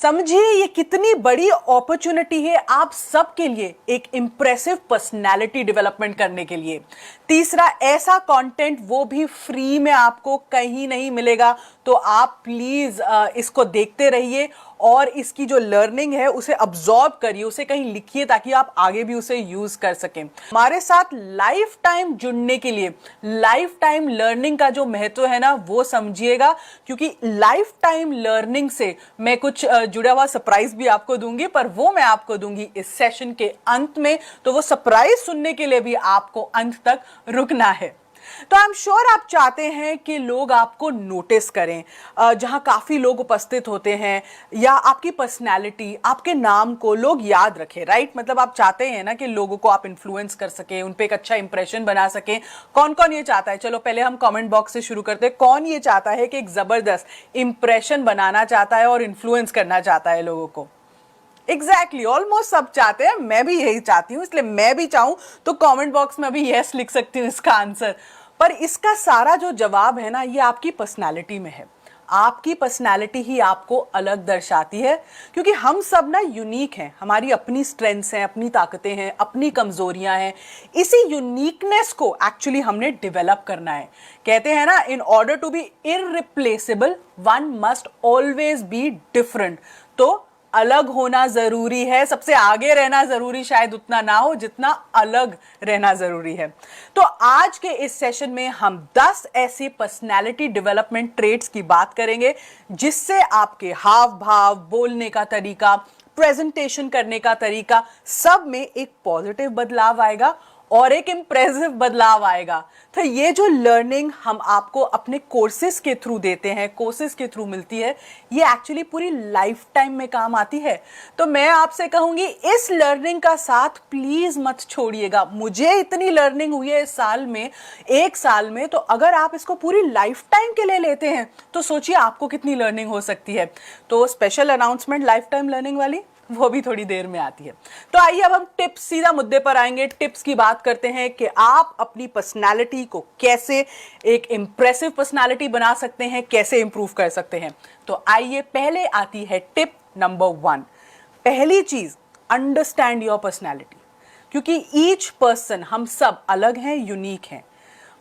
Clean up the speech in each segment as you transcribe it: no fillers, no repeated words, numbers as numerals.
समझिए ये कितनी बड़ी अपॉर्चुनिटी है आप सबके लिए एक इंप्रेसिव पर्सनालिटी डेवलपमेंट करने के लिए। तीसरा, ऐसा कंटेंट वो भी फ्री में आपको कहीं नहीं मिलेगा, तो आप प्लीज इसको देखते रहिए और इसकी जो लर्निंग है उसे अब्सॉर्ब करिए, उसे कहीं लिखिए ताकि आप आगे भी उसे यूज कर सकें। हमारे साथ लाइफ टाइम जुड़ने के लिए लाइफ टाइम लर्निंग का जो महत्व है ना वो समझिएगा, क्योंकि लाइफ टाइम लर्निंग से मैं कुछ जुड़ा हुआ सरप्राइज भी आपको दूंगी, पर वो मैं आपको दूंगी इस सेशन के अंत में। तो वो सरप्राइज सुनने के लिए भी आपको अंत तक रुकना है। तो आई एम श्योर आप चाहते हैं कि लोग आपको नोटिस करें, जहां काफी लोग उपस्थित होते हैं, या आपकी पर्सनैलिटी, आपके नाम को लोग याद रखें, राइट? मतलब आप चाहते हैं ना कि लोगों को आप इन्फ्लुएंस कर सकें, उन पे एक अच्छा इंप्रेशन बना सकें। कौन कौन ये चाहता है? चलो पहले हम कमेंट बॉक्स से शुरू करते हैं। कौन ये चाहता है कि एक जबरदस्त इंप्रेशन बनाना चाहता है और इन्फ्लुएंस करना चाहता है लोगों को? एग्जैक्टली, ऑलमोस्ट सब चाहते हैं। मैं भी यही चाहती हूं, इसलिए मैं भी चाहूं तो कमेंट बॉक्स में अभी यस लिख सकती हूं इसका आंसर। पर इसका सारा जो जवाब है ना, ये आपकी पर्सनालिटी में है। आपकी पर्सनालिटी ही आपको अलग दर्शाती है, क्योंकि हम सब ना यूनिक हैं। हमारी अपनी स्ट्रेंथ्स हैं, अपनी ताकतें हैं, अपनी कमजोरियां हैं। इसी यूनिकनेस को एक्चुअली हमने डेवलप करना है। कहते हैं ना, in order to be irreplaceable one must always be different. तो अलग होना जरूरी है, सबसे आगे रहना जरूरी शायद उतना ना हो जितना अलग रहना जरूरी है। तो आज के इस सेशन में हम 10 ऐसी पर्सनालिटी डेवलपमेंट ट्रेट्स की बात करेंगे जिससे आपके हाव भाव, बोलने का तरीका, प्रेजेंटेशन करने का तरीका, सब में एक पॉजिटिव बदलाव आएगा और एक इंप्रेसिव बदलाव आएगा। तो ये जो लर्निंग हम आपको अपने कोर्सेज के थ्रू देते हैं, कोर्सेज के थ्रू मिलती है, ये एक्चुअली पूरी लाइफ टाइम में काम आती है। तो मैं आपसे कहूंगी, इस लर्निंग का साथ प्लीज मत छोड़िएगा। मुझे इतनी लर्निंग हुई है इस साल में, एक साल में, तो अगर आप इसको पूरी लाइफ टाइम के लिए लेते हैं तो सोचिए आपको कितनी लर्निंग हो सकती है। तो special announcement life time learning वाली, वो भी थोड़ी देर में आती है। तो आइए अब हम टिप्स, सीधा मुद्दे पर आएंगे। टिप्स की बात करते हैं कि आप अपनी पर्सनालिटी को कैसे एक इंप्रेसिव पर्सनालिटी बना सकते हैं, कैसे इंप्रूव कर सकते हैं। तो आइए, पहले आती है टिप नंबर 1। पहली चीज, अंडरस्टैंड योर पर्सनालिटी, क्योंकि ईच पर्सन, हम सब अलग हैं, यूनिक हैं।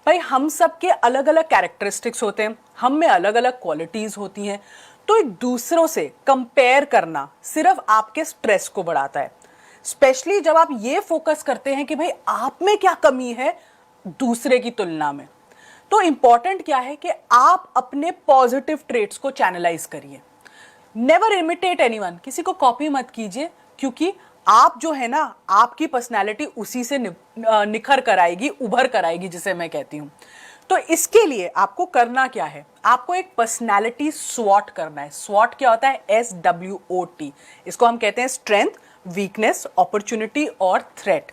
भाई, हम सब के अलग अलग कैरेक्टरिस्टिक्स होते हैं, हम में अलग अलग क्वालिटीज होती हैं। तो एक दूसरों से कंपेयर करना सिर्फ आपके स्ट्रेस को बढ़ाता है, स्पेशली जब आप ये फोकस करते हैं कि भाई आप में क्या कमी है दूसरे की तुलना में। तो इंपॉर्टेंट क्या है कि आप अपने पॉजिटिव ट्रेट्स को चैनलाइज करिए। नेवर इमिटेट एनीवन, किसी को कॉपी मत कीजिए, क्योंकि आप जो है ना, आपकी पर्सनैलिटी उसी से निखर कर आएगी, उभर कर आएगी, जिसे मैं कहती हूं। तो इसके लिए आपको करना क्या है? आपको एक पर्सनैलिटी स्वॉट करना है। स्वॉट क्या होता है? SWOT। इसको हम कहते हैं स्ट्रेंथ, वीकनेस, अपॉर्चुनिटी और थ्रेट।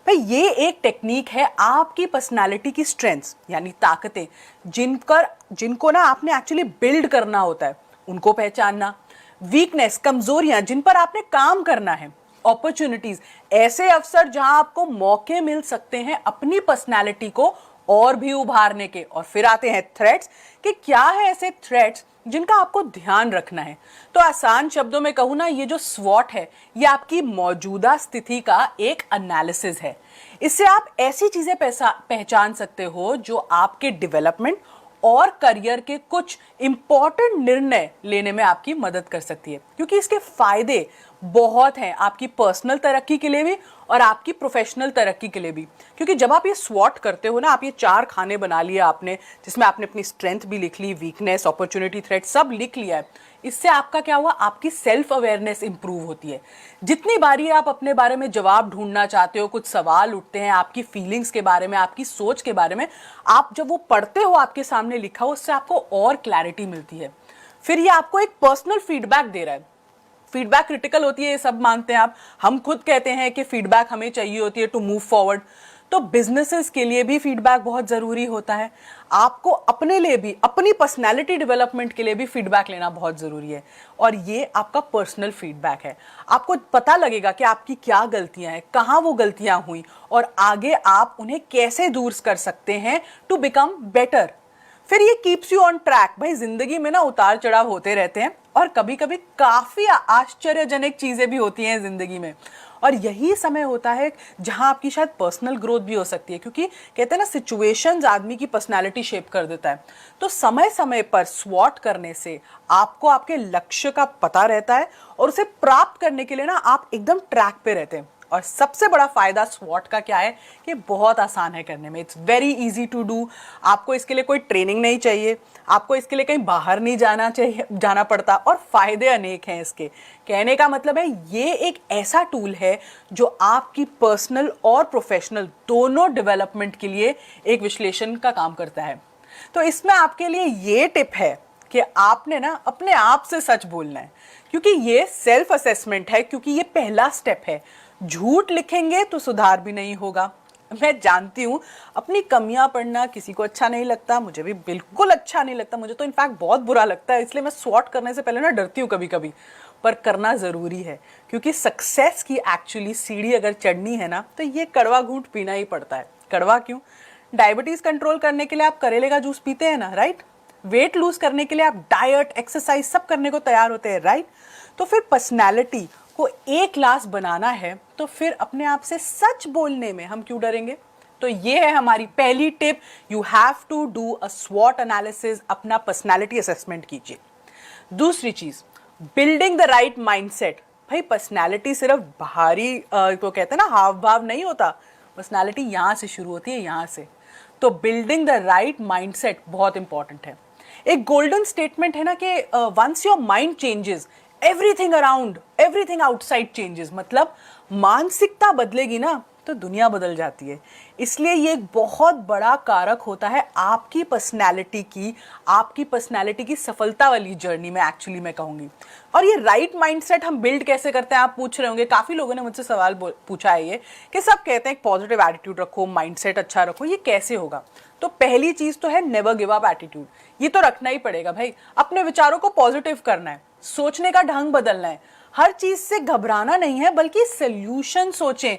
भाई, ये एक टेक्निक है आपकी पर्सनैलिटी की स्ट्रेंथ्स यानी ताकतें, जिनको ना आपने एक्चुअली बिल्ड करना होता है, उनको पहचानना। वीकनेस, कमजोरियां जिन पर आपने काम करना है। अपॉर्चुनिटीज, ऐसे अवसर जहां आपको मौके मिल सकते हैं अपनी पर्सनैलिटी को और भी उभारने के। और फिर आते हैं थ्रेट्स, कि क्या है ऐसे थ्रेट्स जिनका आपको ध्यान रखना है। तो आसान शब्दों में कहूं ना, ये जो स्वॉट है, ये आपकी मौजूदा स्थिति का एक एनालिसिस है। इससे आप ऐसी चीजें पहचान सकते हो जो आपके डेवलपमेंट और करियर के कुछ इंपॉर्टेंट निर्णय लेने में आपकी मदद कर सकती है, क्योंकि इसके फायदे बहुत हैं आपकी पर्सनल तरक्की के लिए भी और आपकी प्रोफेशनल तरक्की के लिए भी। क्योंकि जब आप ये स्वॉट करते हो ना, आप ये 4 खाने बना लिए आपने, जिसमें आपने अपनी स्ट्रेंथ भी लिख ली, वीकनेस, अपॉर्चुनिटी, थ्रेट सब लिख लिया है। इससे आपका क्या हुआ? आपकी सेल्फ अवेयरनेस इंप्रूव होती है। जितनी बारी आप अपने बारे में जवाब ढूंढना चाहते हो, कुछ सवाल उठते हैं आपकी फीलिंग्स के बारे में, आपकी सोच के बारे में, आप जब वो पढ़ते हो, आपके सामने लिखा हो, उससे आपको और क्लैरिटी मिलती है। फिर ये आपको एक पर्सनल फीडबैक दे रहा है। फीडबैक क्रिटिकल होती है, ये सब मानते हैं आप। हम खुद कहते हैं कि फीडबैक हमें चाहिए होती है टू मूव फॉरवर्ड। तो बिजनेसेस के लिए भी फीडबैक बहुत जरूरी होता है। आपको अपने लिए भी, अपनी पर्सनैलिटी डेवलपमेंट के लिए भी फीडबैक लेना बहुत जरूरी है। और ये आपका पर्सनल फीडबैक है। आपको पता लगेगा कि आपकी क्या गलतियां हैं, कहां वो गलतियां हुई, और आगे आप उन्हें कैसे दूर कर सकते हैं टू बिकम बेटर। फिर ये कीप्स यू ऑन ट्रैक। भाई, जिंदगी में ना उतार चढ़ाव होते रहते हैं और कभी कभी काफी आश्चर्यजनक चीजें भी होती हैं जिंदगी में। और यही समय होता है जहां आपकी शायद पर्सनल ग्रोथ भी हो सकती है, क्योंकि कहते हैं ना सिचुएशंस आदमी की पर्सनालिटी शेप कर देता है। तो समय समय पर स्वॉट करने से आपको आपके लक्ष्य का पता रहता है और उसे प्राप्त करने के लिए ना आप एकदम ट्रैक पे रहते हैं। और सबसे बड़ा फायदा स्वॉट का क्या है कि बहुत आसान है करने में, it's very easy to do. आपको इसके लिए कोई ट्रेनिंग नहीं चाहिए, आपको इसके लिए कहीं बाहर नहीं जाना पड़ता, और फायदे अनेक हैं इसके। कहने का मतलब है ये एक ऐसा टूल है जो आपकी पर्सनल और प्रोफेशनल दोनों डेवलपमेंट के लिए एक विश्लेषण का काम करता है। तो इसमें आपके लिए ये टिप है कि आपने ना अपने आप से सच बोलना है, क्योंकि ये सेल्फ असेसमेंट है, क्योंकि ये पहला स्टेप है। झूठ लिखेंगे तो सुधार भी नहीं होगा। मैं जानती हूँ अपनी कमियां पढ़ना किसी को अच्छा नहीं लगता, मुझे भी बिल्कुल अच्छा नहीं लगता, मुझे तो इनफैक्ट बहुत बुरा लगता है। इसलिए मैं स्वॉट करने से पहले ना डरती हूँ कभी कभी, पर करना जरूरी है, क्योंकि सक्सेस की एक्चुअली सीढ़ी अगर चढ़नी है ना तो ये कड़वा घूंट पीना ही पड़ता है। कड़वा क्यों? डायबिटीज कंट्रोल करने के लिए आप करेले का जूस पीते हैं ना, राइट? वेट लूज करने के लिए आप डाइट एक्सरसाइज सब करने को तैयार होते हैं, राइट? तो फिर पर्सनैलिटी को एक क्लास बनाना है तो फिर अपने आप से सच बोलने में हम क्यों डरेंगे? तो ये है हमारी पहली टिप, you have to do a स्वॉट एनालिसिस, अपना पर्सनालिटी असेसमेंट कीजिए। दूसरी चीज, बिल्डिंग द राइट माइंडसेट। भाई पर्सनालिटी सिर्फ बाहरी तो कहते हैं ना हाव भाव नहीं होता, पर्सनालिटी यहां से शुरू होती है, यहां से। तो बिल्डिंग द राइट माइंडसेट बहुत इंपॉर्टेंट है। एक गोल्डन स्टेटमेंट है ना कि once your mind changes everything around, everything outside changes. मतलब मानसिकता बदलेगी ना तो दुनिया बदल जाती है। इसलिए ये एक बहुत बड़ा कारक होता है आपकी पर्सनैलिटी की सफलता वाली जर्नी में, एक्चुअली मैं कहूंगी। और ये राइट माइंडसेट हम बिल्ड कैसे करते हैं, आप पूछ रहे होंगे। काफी लोगों ने मुझसे सवाल पूछा है ये कि सब कहते हैं पॉजिटिव एटीट्यूड रखो, माइंडसेट अच्छा रखो, ये कैसे होगा? तो पहली चीज तो है नेवर गिव अप एटीट्यूड। ये तो रखना ही पड़ेगा भाई। अपने विचारों को पॉजिटिव करना है, सोचने का ढंग बदलना है, हर चीज से घबराना नहीं है बल्कि सोल्यूशन सोचें।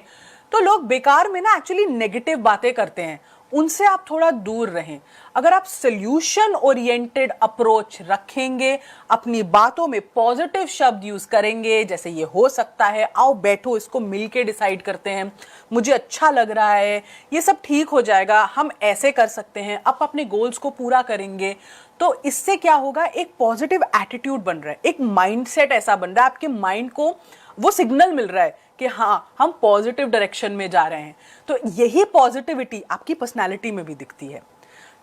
तो लोग बेकार में ना एक्चुअली नेगेटिव बातें करते हैं, उनसे आप थोड़ा दूर रहें। अगर आप सोल्यूशन ओरिएंटेड अप्रोच रखेंगे, अपनी बातों में पॉजिटिव शब्द यूज करेंगे, जैसे ये हो सकता है, आओ बैठो इसको मिलके डिसाइड करते हैं, मुझे अच्छा लग रहा है, ये सब ठीक हो जाएगा, हम ऐसे कर सकते हैं, आप अपने गोल्स को पूरा करेंगे। तो इससे क्या होगा, एक पॉजिटिव एटीट्यूड बन रहा है, एक माइंडसेट ऐसा बन रहा है, आपके माइंड को वो सिग्नल मिल रहा है कि हाँ हम पॉजिटिव डायरेक्शन में जा रहे हैं। तो यही पॉजिटिविटी आपकी पर्सनालिटी में भी दिखती है।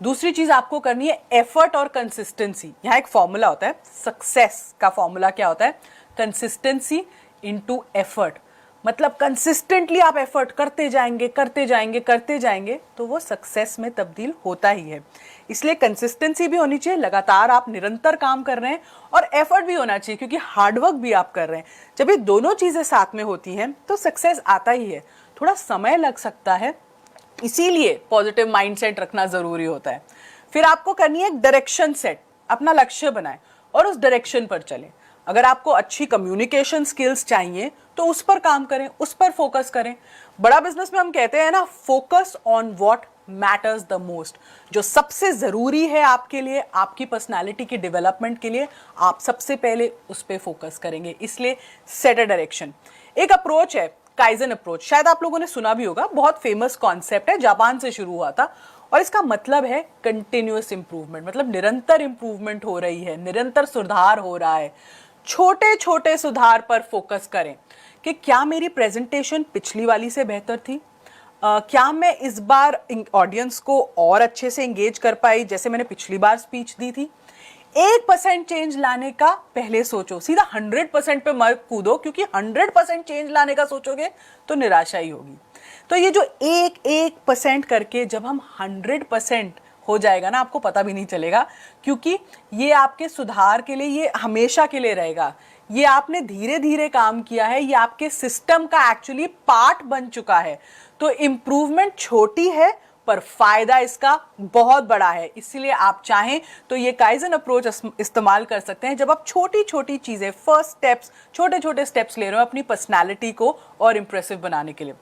दूसरी चीज आपको करनी है एफर्ट और कंसिस्टेंसी। यहाँ एक फॉर्मूला होता है, सक्सेस का फॉर्मूला क्या होता है? Consistency into effort. मतलब कंसिस्टेंटली आप एफर्ट करते जाएंगे तो वो सक्सेस में तब्दील होता ही है। इसलिए कंसिस्टेंसी भी होनी चाहिए, लगातार आप निरंतर काम कर रहे हैं, और एफर्ट भी होना चाहिए क्योंकि हार्डवर्क भी आप कर रहे हैं। जब ये दोनों चीजें साथ में होती हैं तो सक्सेस आता ही है। थोड़ा समय लग सकता है, इसीलिए पॉजिटिव माइंडसेट रखना जरूरी होता है। फिर आपको करनी है एक डायरेक्शन सेट, अपना लक्ष्य बनाएं और उस डायरेक्शन पर चलें। अगर आपको अच्छी कम्युनिकेशन स्किल्स चाहिए तो उस पर काम करें, उस पर फोकस करें। बड़ा बिजनेस में हम कहते हैं ना, focus on what matters the most. जो सबसे जरूरी है आपके लिए, आपकी पर्सनालिटी की डेवलपमेंट के लिए, आप सबसे पहले उस पर फोकस करेंगे। इसलिए सेट अ डायरेक्शन। एक अप्रोच है काइजन अप्रोच, शायद आप लोगों ने सुना भी होगा, बहुत फेमस कॉन्सेप्ट है, जापान से शुरू हुआ था। और इसका मतलब है कंटिन्यूअस इंप्रूवमेंट। मतलब निरंतर इंप्रूवमेंट हो रही है, निरंतर सुधार हो रहा है। छोटे छोटे सुधार पर फोकस करें कि क्या मेरी प्रेजेंटेशन पिछली वाली से बेहतर थी, क्या मैं इस बार ऑडियंस को और अच्छे से एंगेज कर पाई जैसे मैंने पिछली बार स्पीच दी थी। 1% चेंज लाने का पहले सोचो, सीधा 100% पे मत कूदो, क्योंकि 100% चेंज लाने का सोचोगे तो निराशा ही होगी। तो ये जो 1% करके जब हम 100% हो जाएगा ना, आपको पता भी नहीं चलेगा, क्योंकि ये आपके सुधार के लिए, ये हमेशा के लिए रहेगा। ये आपने धीरे धीरे काम किया है, ये आपके सिस्टम का एक्चुअली पार्ट बन चुका है। तो इंप्रूवमेंट छोटी है पर फायदा इसका बहुत बड़ा है। इसीलिए आप चाहें तो ये काइजन अप्रोच इस्तेमाल कर सकते हैं, जब आप छोटी छोटी चीजें, फर्स्ट स्टेप्स, छोटे छोटे स्टेप्स ले रहे हो अपनी पर्सनालिटी को और इंप्रेसिव बनाने के लिए।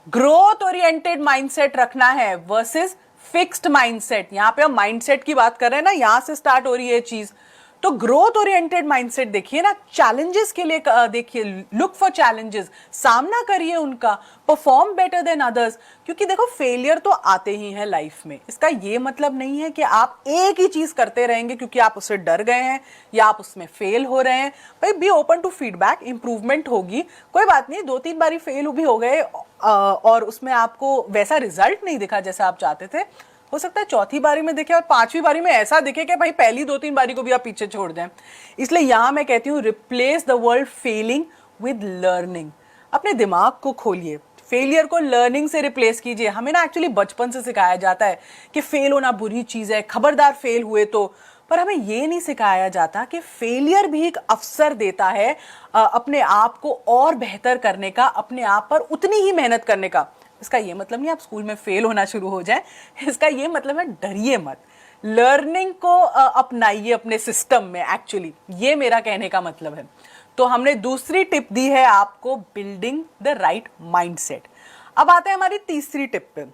ग्रोथ ओरिएंटेड माइंडसेट रखना है वर्सेस फिक्स्ड माइंडसेट। यहां पे हम माइंडसेट की बात कर रहे हैं ना, यहां से स्टार्ट हो रही है चीज। तो ग्रोथ ओरिएंटेड माइंडसेट देखिए ना, चैलेंजेस के लिए देखिए, लुक फॉर चैलेंजेस, सामना करिए उनका, परफॉर्म बेटर देन अदर्स। क्योंकि देखो फेलियर तो आते ही हैं लाइफ में, इसका ये मतलब नहीं है कि आप एक ही चीज करते रहेंगे क्योंकि आप उससे डर गए हैं या आप उसमें फेल हो रहे हैं। भाई be open to feedback, improvement होगी, कोई बात नहीं, 2-3 बारी फेल भी हो गए और उसमें आपको वैसा रिजल्ट नहीं दिखा जैसा आप चाहते थे, हो सकता है चौथी बारी में दिखे और 5वीं बारी में ऐसा दिखे कि भाई पहली 2-3 बारी को भी आप पीछे छोड़ दें। इसलिए यहां मैं कहती हूं replace the word failing with learning. अपने दिमाग को खोलिए, फेलियर को लर्निंग से रिप्लेस कीजिए। हमें ना एक्चुअली बचपन से सिखाया जाता है कि फेल होना बुरी चीज है, खबरदार फेल हुए तो, पर हमें यह नहीं सिखाया जाता कि फेलियर भी एक अवसर देता है अपने आप को और बेहतर करने का, अपने आप पर उतनी ही मेहनत करने का। इसका ये मतलब नहीं आप स्कूल में फेल होना शुरू हो जाए, इसका ये मतलब है डरिए मत, लर्निंग को अपनाइए अपने सिस्टम में। एक्चुअली ये मेरा कहने का मतलब है। तो हमने दूसरी टिप दी है आपको, बिल्डिंग द राइट माइंडसेट। अब आते हैं हमारी तीसरी टिप पे।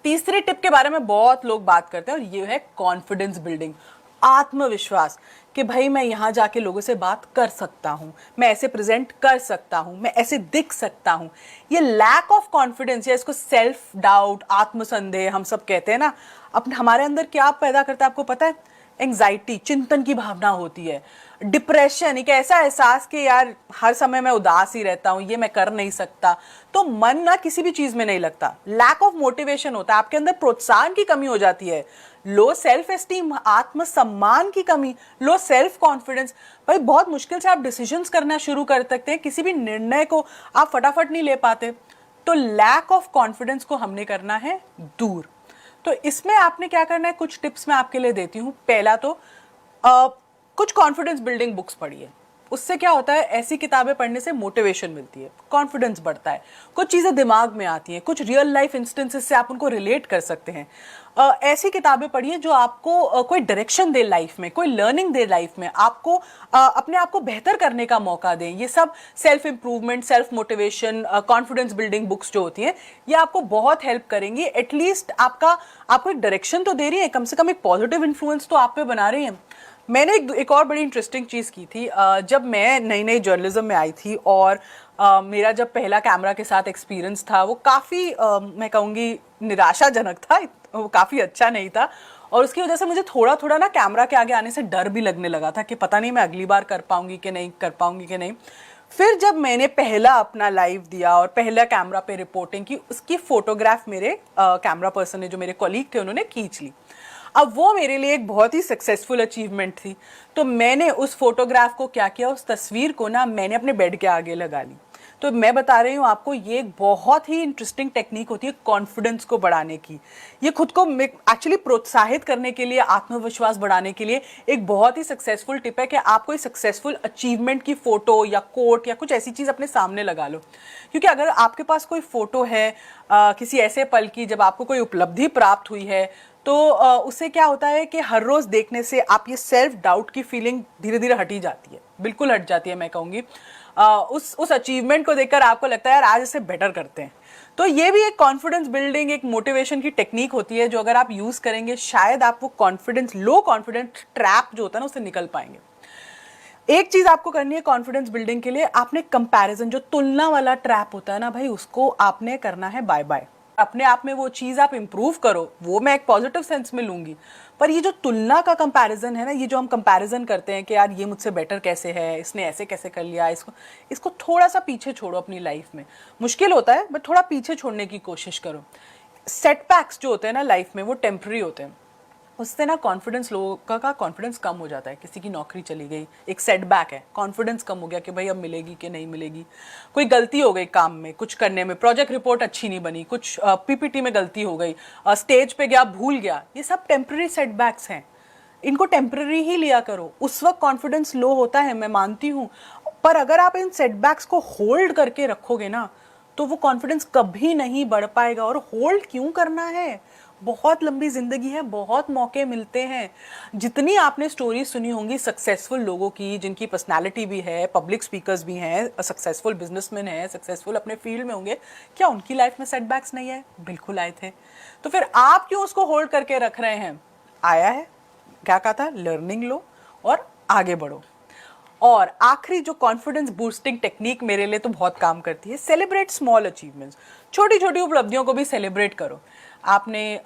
तीसरी टिप के बारे में बहुत लोग बात करते हैं और ये है कॉन्फिडेंस बिल्डिंग, आत्मविश्वास, कि भाई मैं यहां जाके लोगों से बात कर सकता हूं, मैं ऐसे प्रेजेंट कर सकता हूं, मैं ऐसे दिख सकता हूं। ये लैक ऑफ कॉन्फिडेंस या इसको सेल्फ डाउट, आत्मसंदेह हम सब कहते हैं ना, अपने हमारे अंदर क्या पैदा करता है आपको पता है? एंग्जाइटी, चिंतन की भावना होती है, डिप्रेशन, एक ऐसा एहसास कि यार हर समय मैं उदास ही रहता हूं, ये मैं कर नहीं सकता। तो मन ना किसी भी चीज में नहीं लगता, लैक ऑफ मोटिवेशन होता है, आपके अंदर प्रोत्साहन की कमी हो जाती है, लो सेल्फ एस्टीम, आत्मसम्मान की कमी, लो सेल्फ कॉन्फिडेंस। भाई बहुत मुश्किल से आप डिसीजंस करना शुरू कर सकते हैं, किसी भी निर्णय को आप फटाफट नहीं ले पाते। तो लैक ऑफ कॉन्फिडेंस को हमने करना है दूर। तो इसमें आपने क्या करना है, कुछ टिप्स मैं आपके लिए देती हूं। पहला तो कुछ कॉन्फिडेंस बिल्डिंग बुक्स पढ़िए। उससे क्या होता है, ऐसी किताबें पढ़ने से मोटिवेशन मिलती है, कॉन्फिडेंस बढ़ता है, कुछ चीजें दिमाग में आती हैं, कुछ रियल लाइफ इंस्टेंसेस से आप उनको रिलेट कर सकते हैं। ऐसी किताबें पढ़िए जो आपको कोई डायरेक्शन दे लाइफ में, कोई लर्निंग दे लाइफ में, आपको अपने आप को बेहतर करने का मौका दें। ये सब self improvement, self motivation, confidence building books जो होती हैं, ये आपको बहुत हेल्प करेंगी। एटलीस्ट आपको एक डायरेक्शन तो दे रही है, कम से कम एक पॉजिटिव इन्फ्लुएंस तो आप पे बना रही हैं। मैंने एक और बड़ी इंटरेस्टिंग चीज़ की थी। जब मैं नई नई जर्नलिज्म में आई थी और मेरा जब पहला कैमरा के साथ एक्सपीरियंस था, वो काफ़ी मैं कहूँगी निराशाजनक था, वो काफ़ी अच्छा नहीं था। और उसकी वजह से मुझे थोड़ा थोड़ा ना कैमरा के आगे आने से डर भी लगने लगा था कि पता नहीं मैं अगली बार कर पाऊँगी कि नहीं कर पाऊँगी कि नहीं। फिर जब मैंने पहला अपना लाइव दिया और पहला कैमरा पे रिपोर्टिंग की, उसकी फोटोग्राफ मेरे कैमरा पर्सन ने, जो मेरे कॉलीग थे, उन्होंने खींच ली। अब वो मेरे लिए एक बहुत ही सक्सेसफुल अचीवमेंट थी। तो मैंने उस फोटोग्राफ को क्या किया, उस तस्वीर को ना मैंने अपने बेड के आगे लगा ली। तो मैं बता रही हूँ आपको, ये एक बहुत ही इंटरेस्टिंग टेक्निक होती है कॉन्फिडेंस को बढ़ाने की। ये खुद को एक्चुअली प्रोत्साहित करने के लिए, आत्मविश्वास बढ़ाने के लिए एक बहुत ही सक्सेसफुल टिप है कि आप कोई सक्सेसफुल अचीवमेंट की फोटो या कोट या कुछ ऐसी चीज़ अपने सामने लगा लो। क्योंकि अगर आपके पास कोई फोटो है किसी ऐसे पल की जब आपको कोई उपलब्धि प्राप्त हुई है, तो उससे क्या होता है कि हर रोज देखने से आप ये सेल्फ डाउट की फीलिंग धीरे धीरे हटी जाती है, बिल्कुल हट जाती है। मैं कहूँगी उस अचीवमेंट को देखकर आपको लगता है यार आज इसे बेटर करते हैं। तो ये भी एक कॉन्फिडेंस बिल्डिंग, एक मोटिवेशन की टेक्निक होती है, जो अगर आप यूज करेंगे शायद आप वो लो कॉन्फिडेंस ट्रैप जो होता है ना, उससे निकल पाएंगे। एक चीज आपको करनी है कॉन्फिडेंस बिल्डिंग के लिए, आपने कंपैरिजन, जो तुलना वाला ट्रैप होता है ना भाई, उसको आपने करना है बाय बाय। अपने आप में वो चीज आप इंप्रूव करो, वो मैं एक पॉजिटिव सेंस में लूंगी। पर ये जो तुलना का कंपैरिजन है ना, ये जो हम कंपैरिजन करते हैं कि यार ये मुझसे बेटर कैसे है, इसने ऐसे कैसे कर लिया, इसको थोड़ा सा पीछे छोड़ो अपनी लाइफ में। मुश्किल होता है बट थोड़ा पीछे छोड़ने की कोशिश करो। सेटबैक्स जो होते हैं ना लाइफ में, वो टेम्पररी होते हैं। उससे ना कॉन्फिडेंस, लोगों का कॉन्फिडेंस कम हो जाता है। किसी की नौकरी चली गई, एक सेटबैक है, कॉन्फिडेंस कम हो गया कि भाई अब मिलेगी कि नहीं मिलेगी। कोई गलती हो गई काम में, कुछ करने में, प्रोजेक्ट रिपोर्ट अच्छी नहीं बनी, कुछ पीपीटी में गलती हो गई, स्टेज पे गया भूल गया, ये सब टेम्पररी सेटबैक्स हैं। इनको टेम्पररी ही लिया करो। उस वक्त कॉन्फिडेंस लो होता है, मैं मानती हूँ, पर अगर आप इन सेटबैक्स को होल्ड करके रखोगे ना, तो वो कॉन्फिडेंस कभी नहीं बढ़ पाएगा। और होल्ड क्यों करना है, बहुत लंबी जिंदगी है, बहुत मौके मिलते हैं। जितनी आपने स्टोरी सुनी होंगी सक्सेसफुल लोगों की, जिनकी पर्सनालिटी भी है, पब्लिक स्पीकर्स भी हैं, सक्सेसफुल बिजनेसमैन हैं, सक्सेसफुल अपने फील्ड में होंगे, क्या उनकी लाइफ में सेटबैक्स नहीं है? बिल्कुल आए थे। तो फिर आप क्यों उसको होल्ड करके रख रहे हैं? आया है, क्या कहा था, लर्निंग लो और आगे बढ़ो। और आखिरी जो कॉन्फिडेंस बूस्टिंग टेक्निक मेरे लिए तो बहुत काम करती है, सेलिब्रेट स्मॉल अचीवमेंट्स। छोटी छोटी उपलब्धियों को भी सेलिब्रेट करो। आपने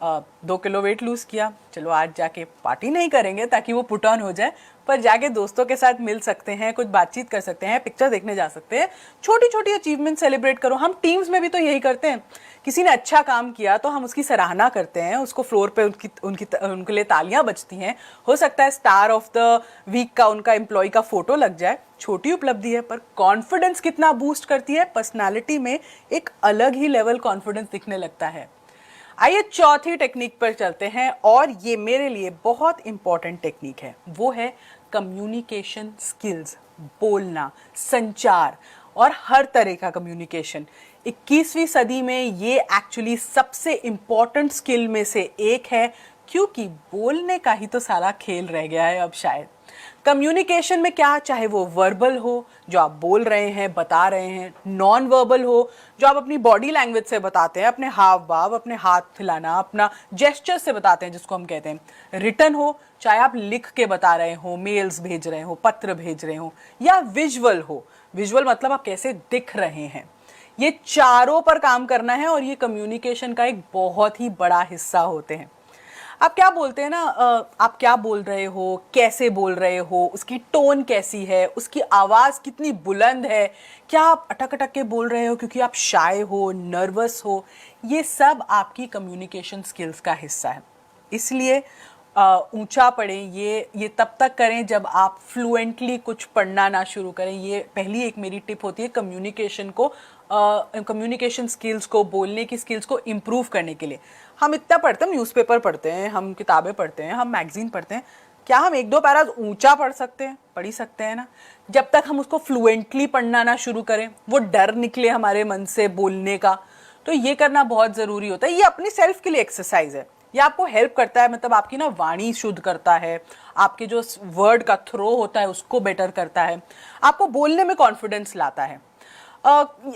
2 किलो वेट लूज किया, चलो आज जाके पार्टी नहीं करेंगे ताकि वो पुट ऑन हो जाए, पर जाके दोस्तों के साथ मिल सकते हैं, कुछ बातचीत कर सकते हैं, पिक्चर देखने जा सकते हैं। छोटी छोटी अचीवमेंट सेलिब्रेट करो। हम टीम्स में भी तो यही करते हैं, किसी ने अच्छा काम किया तो हम उसकी सराहना करते हैं, उसको फ्लोर पे उनके लिए तालियां बजती हैं। हो सकता है स्टार ऑफ द वीक का उनका एम्प्लॉय का फोटो लग जाए। छोटी उपलब्धि है पर कॉन्फिडेंस कितना बूस्ट करती है, पर्सनालिटी में एक अलग ही लेवल कॉन्फिडेंस दिखने लगता है। आइए चौथी टेक्निक पर चलते हैं, और ये मेरे लिए बहुत इंपॉर्टेंट टेक्निक है, वो है कम्युनिकेशन स्किल्स। बोलना, संचार और हर तरह का कम्युनिकेशन। 21वीं सदी में ये एक्चुअली सबसे इंपॉर्टेंट स्किल में से एक है, क्योंकि बोलने का ही तो सारा खेल रह गया है अब शायद। कम्युनिकेशन में क्या, चाहे वो वर्बल हो जो आप बोल रहे हैं, बता रहे हैं, नॉन वर्बल हो जो आप अपनी बॉडी लैंग्वेज से बताते हैं, अपने हाव भाव, अपने हाथ हिलाना, अपना जेस्चर से बताते हैं जिसको हम कहते हैं, रिटन हो, चाहे आप लिख के बता रहे हो, मेल्स भेज रहे हो, पत्र भेज रहे हो, या विजुअल हो। विजुअल मतलब आप कैसे दिख रहे हैं। ये चारों पर काम करना है और ये कम्युनिकेशन का एक बहुत ही बड़ा हिस्सा होते हैं। आप क्या बोलते हैं ना, आप क्या बोल रहे हो, कैसे बोल रहे हो, उसकी टोन कैसी है, उसकी आवाज़ कितनी बुलंद है, क्या आप अटक अटक के बोल रहे हो क्योंकि आप शाय हो, नर्वस हो, ये सब आपकी कम्युनिकेशन स्किल्स का हिस्सा है। इसलिए ऊंचा पढ़ें, ये तब तक करें जब आप फ्लुएंटली कुछ पढ़ना ना शुरू करें। ये पहली एक मेरी टिप होती है कम्युनिकेशन स्किल्स को, बोलने की स्किल्स को इम्प्रूव करने के लिए। हम इतना पढ़ते हैं, न्यूज़पेपर पढ़ते हैं, हम किताबें पढ़ते हैं, हम मैगजीन पढ़ते हैं, क्या हम 1-2 पैराज ऊंचा पढ़ सकते हैं? पढ़ ही सकते हैं ना। जब तक हम उसको फ्लुएंटली पढ़ना ना शुरू करें, वो डर निकले हमारे मन से बोलने का, तो ये करना बहुत ज़रूरी होता है। ये अपनी सेल्फ के लिए एक्सरसाइज है, ये आपको हेल्प करता है, मतलब आपकी ना वाणी शुद्ध करता है, आपके जो वर्ड का थ्रो होता है उसको बेटर करता है, आपको बोलने में कॉन्फिडेंस लाता है।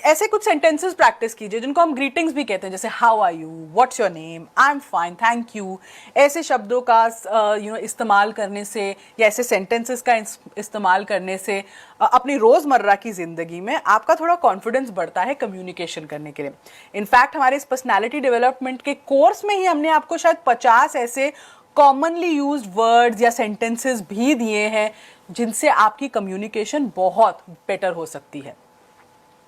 ऐसे कुछ सेंटेंसेस प्रैक्टिस कीजिए जिनको हम ग्रीटिंग्स भी कहते हैं, जैसे how are you, what's your name, I am fine, thank you. ऐसे शब्दों का इस्तेमाल करने से, या ऐसे सेंटेंसेस का इस्तेमाल करने से अपनी रोज़मर्रा की ज़िंदगी में आपका थोड़ा कॉन्फिडेंस बढ़ता है कम्युनिकेशन करने के लिए। इनफैक्ट हमारे इस पर्सनैलिटी डेवलपमेंट के कोर्स में ही हमने आपको शायद 50 ऐसे कॉमनली यूज्ड वर्ड्स या सेंटेंसेस भी दिए हैं जिनसे आपकी कम्युनिकेशन बहुत बेटर हो सकती है।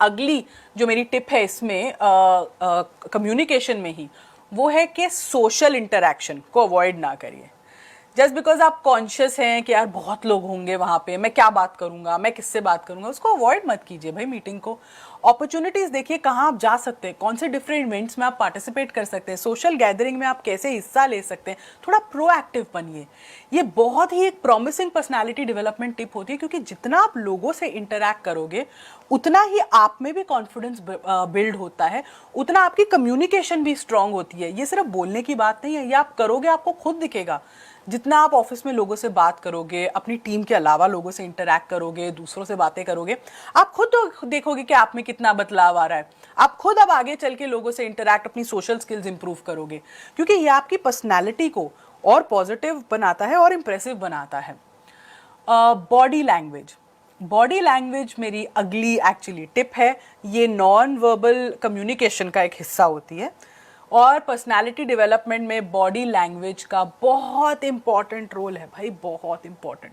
अगली जो मेरी टिप है इसमें कम्युनिकेशन में ही, वो है कि सोशल इंटरैक्शन को अवॉइड ना करिए। जस्ट बिकॉज आप कॉन्शियस हैं कि यार बहुत लोग होंगे वहाँ पे, मैं क्या बात करूँगा, मैं किससे बात करूँगा, उसको अवॉइड मत कीजिए भाई। मीटिंग को अपॉर्चुनिटीज़ देखिए, कहाँ आप जा सकते हैं, कौन से डिफरेंट इवेंट्स में आप पार्टिसिपेट कर सकते हैं, सोशल गैदरिंग में आप कैसे हिस्सा ले सकते हैं, थोड़ा प्रोएक्टिव बनिए। ये बहुत ही एक प्रॉमिसिंग पर्सनालिटी डेवलपमेंट टिप होती है, क्योंकि जितना आप लोगों से इंटरैक्ट करोगे उतना ही आप में भी कॉन्फिडेंस बिल्ड होता है, उतना आपकी कम्युनिकेशन भी स्ट्रांग होती है। ये सिर्फ बोलने की बात नहीं है, ये आप करोगे आपको खुद दिखेगा। जितना आप ऑफिस में लोगों से बात करोगे, अपनी टीम के अलावा लोगों से इंटरैक्ट करोगे, दूसरों से बातें करोगे, आप खुद तो देखोगे कि आप में कितना बदलाव आ रहा है। आप खुद अब आगे चल के लोगों से इंटरैक्ट, अपनी सोशल स्किल्स इंप्रूव करोगे, क्योंकि ये आपकी पर्सनैलिटी को और पॉजिटिव बनाता है और इम्प्रेसिव बनाता है। बॉडी लैंग्वेज, बॉडी लैंग्वेज मेरी अगली एक्चुअली टिप है। ये नॉन वर्बल कम्युनिकेशन का एक हिस्सा होती है, और पर्सनालिटी डेवलपमेंट में बॉडी लैंग्वेज का बहुत इंपॉर्टेंट रोल है भाई, बहुत इंपॉर्टेंट।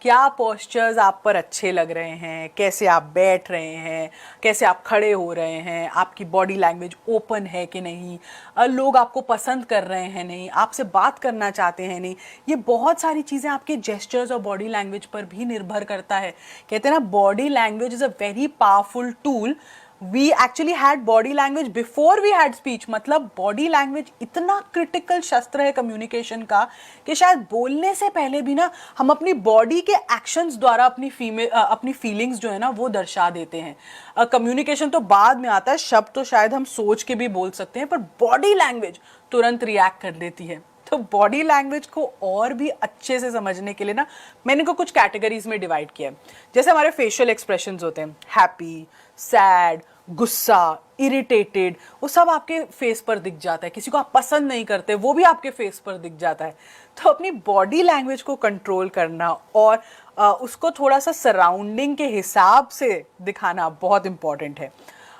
क्या पोस्चर्स आप पर अच्छे लग रहे हैं, कैसे आप बैठ रहे हैं, कैसे आप खड़े हो रहे हैं, आपकी बॉडी लैंग्वेज ओपन है कि नहीं, लोग आपको पसंद कर रहे हैं नहीं, आपसे बात करना चाहते हैं नहीं, ये बहुत सारी चीज़ें आपके जेस्चर्स और बॉडी लैंग्वेज पर भी निर्भर करता है। कहते हैं ना, body language is a very powerful tool. We actually had body language before we had speech। मतलब बॉडी लैंग्वेज इतना क्रिटिकल शस्त्र है कम्युनिकेशन का कि शायद बोलने से पहले भी ना हम अपनी बॉडी के एक्शंस द्वारा अपनी फीलिंग्स जो है ना वो दर्शा देते हैं। कम्युनिकेशन तो बाद में आता है, शब्द तो शायद हम सोच के भी बोल सकते हैं, पर बॉडी लैंग्वेज तुरंत रिएक्ट कर देती है। तो बॉडी लैंग्वेज को और भी अच्छे से समझने के लिए ना मैंने इनको कुछ कैटेगरीज में डिवाइड किया है। जैसे हमारे फेशियल एक्सप्रेशंस होते हैं, हैप्पी, सैड, गुस्सा, इरिटेटेड, वो सब आपके फेस पर दिख जाता है। किसी को आप पसंद नहीं करते, वो भी आपके फेस पर दिख जाता है। तो अपनी बॉडी लैंग्वेज को कंट्रोल करना और उसको थोड़ा सा सराउंडिंग के हिसाब से दिखाना बहुत इंपॉर्टेंट है।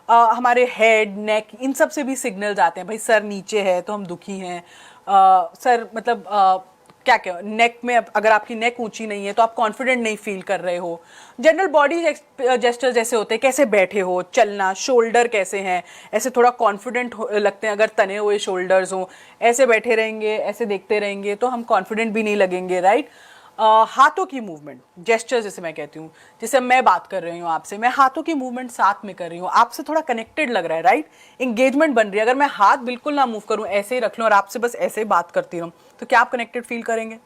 हमारे हेड, नेक, इन सब से भी सिग्नल्स आते हैं। भाई सर नीचे है तो हम दुखी हैं, सर मतलब क्या क्या नेक में, अगर आपकी नेक ऊंची नहीं है तो आप कॉन्फिडेंट नहीं फील कर रहे हो। जनरल बॉडी जेस्चर जैसे होते हैं, कैसे बैठे हो, चलना, शोल्डर कैसे हैं, ऐसे थोड़ा कॉन्फिडेंट लगते हैं। अगर तने हुए शोल्डर्स हो, ऐसे बैठे रहेंगे, ऐसे देखते रहेंगे तो हम कॉन्फिडेंट भी नहीं लगेंगे, राइट। हाथों की मूवमेंट, जेस्चर जैसे मैं कहती हूँ, जैसे मैं बात कर रही हूँ आपसे, मैं हाथों की मूवमेंट साथ में कर रही हूँ, आपसे थोड़ा कनेक्टेड लग रहा है, राइट, एंगेजमेंट बन रही है। अगर मैं हाथ बिल्कुल ना मूव करूँ, ऐसे ही रख लूँ और आपसे बस ऐसे ही बात करती रहूँ, तो क्या आप कनेक्टेड फील करेंगे?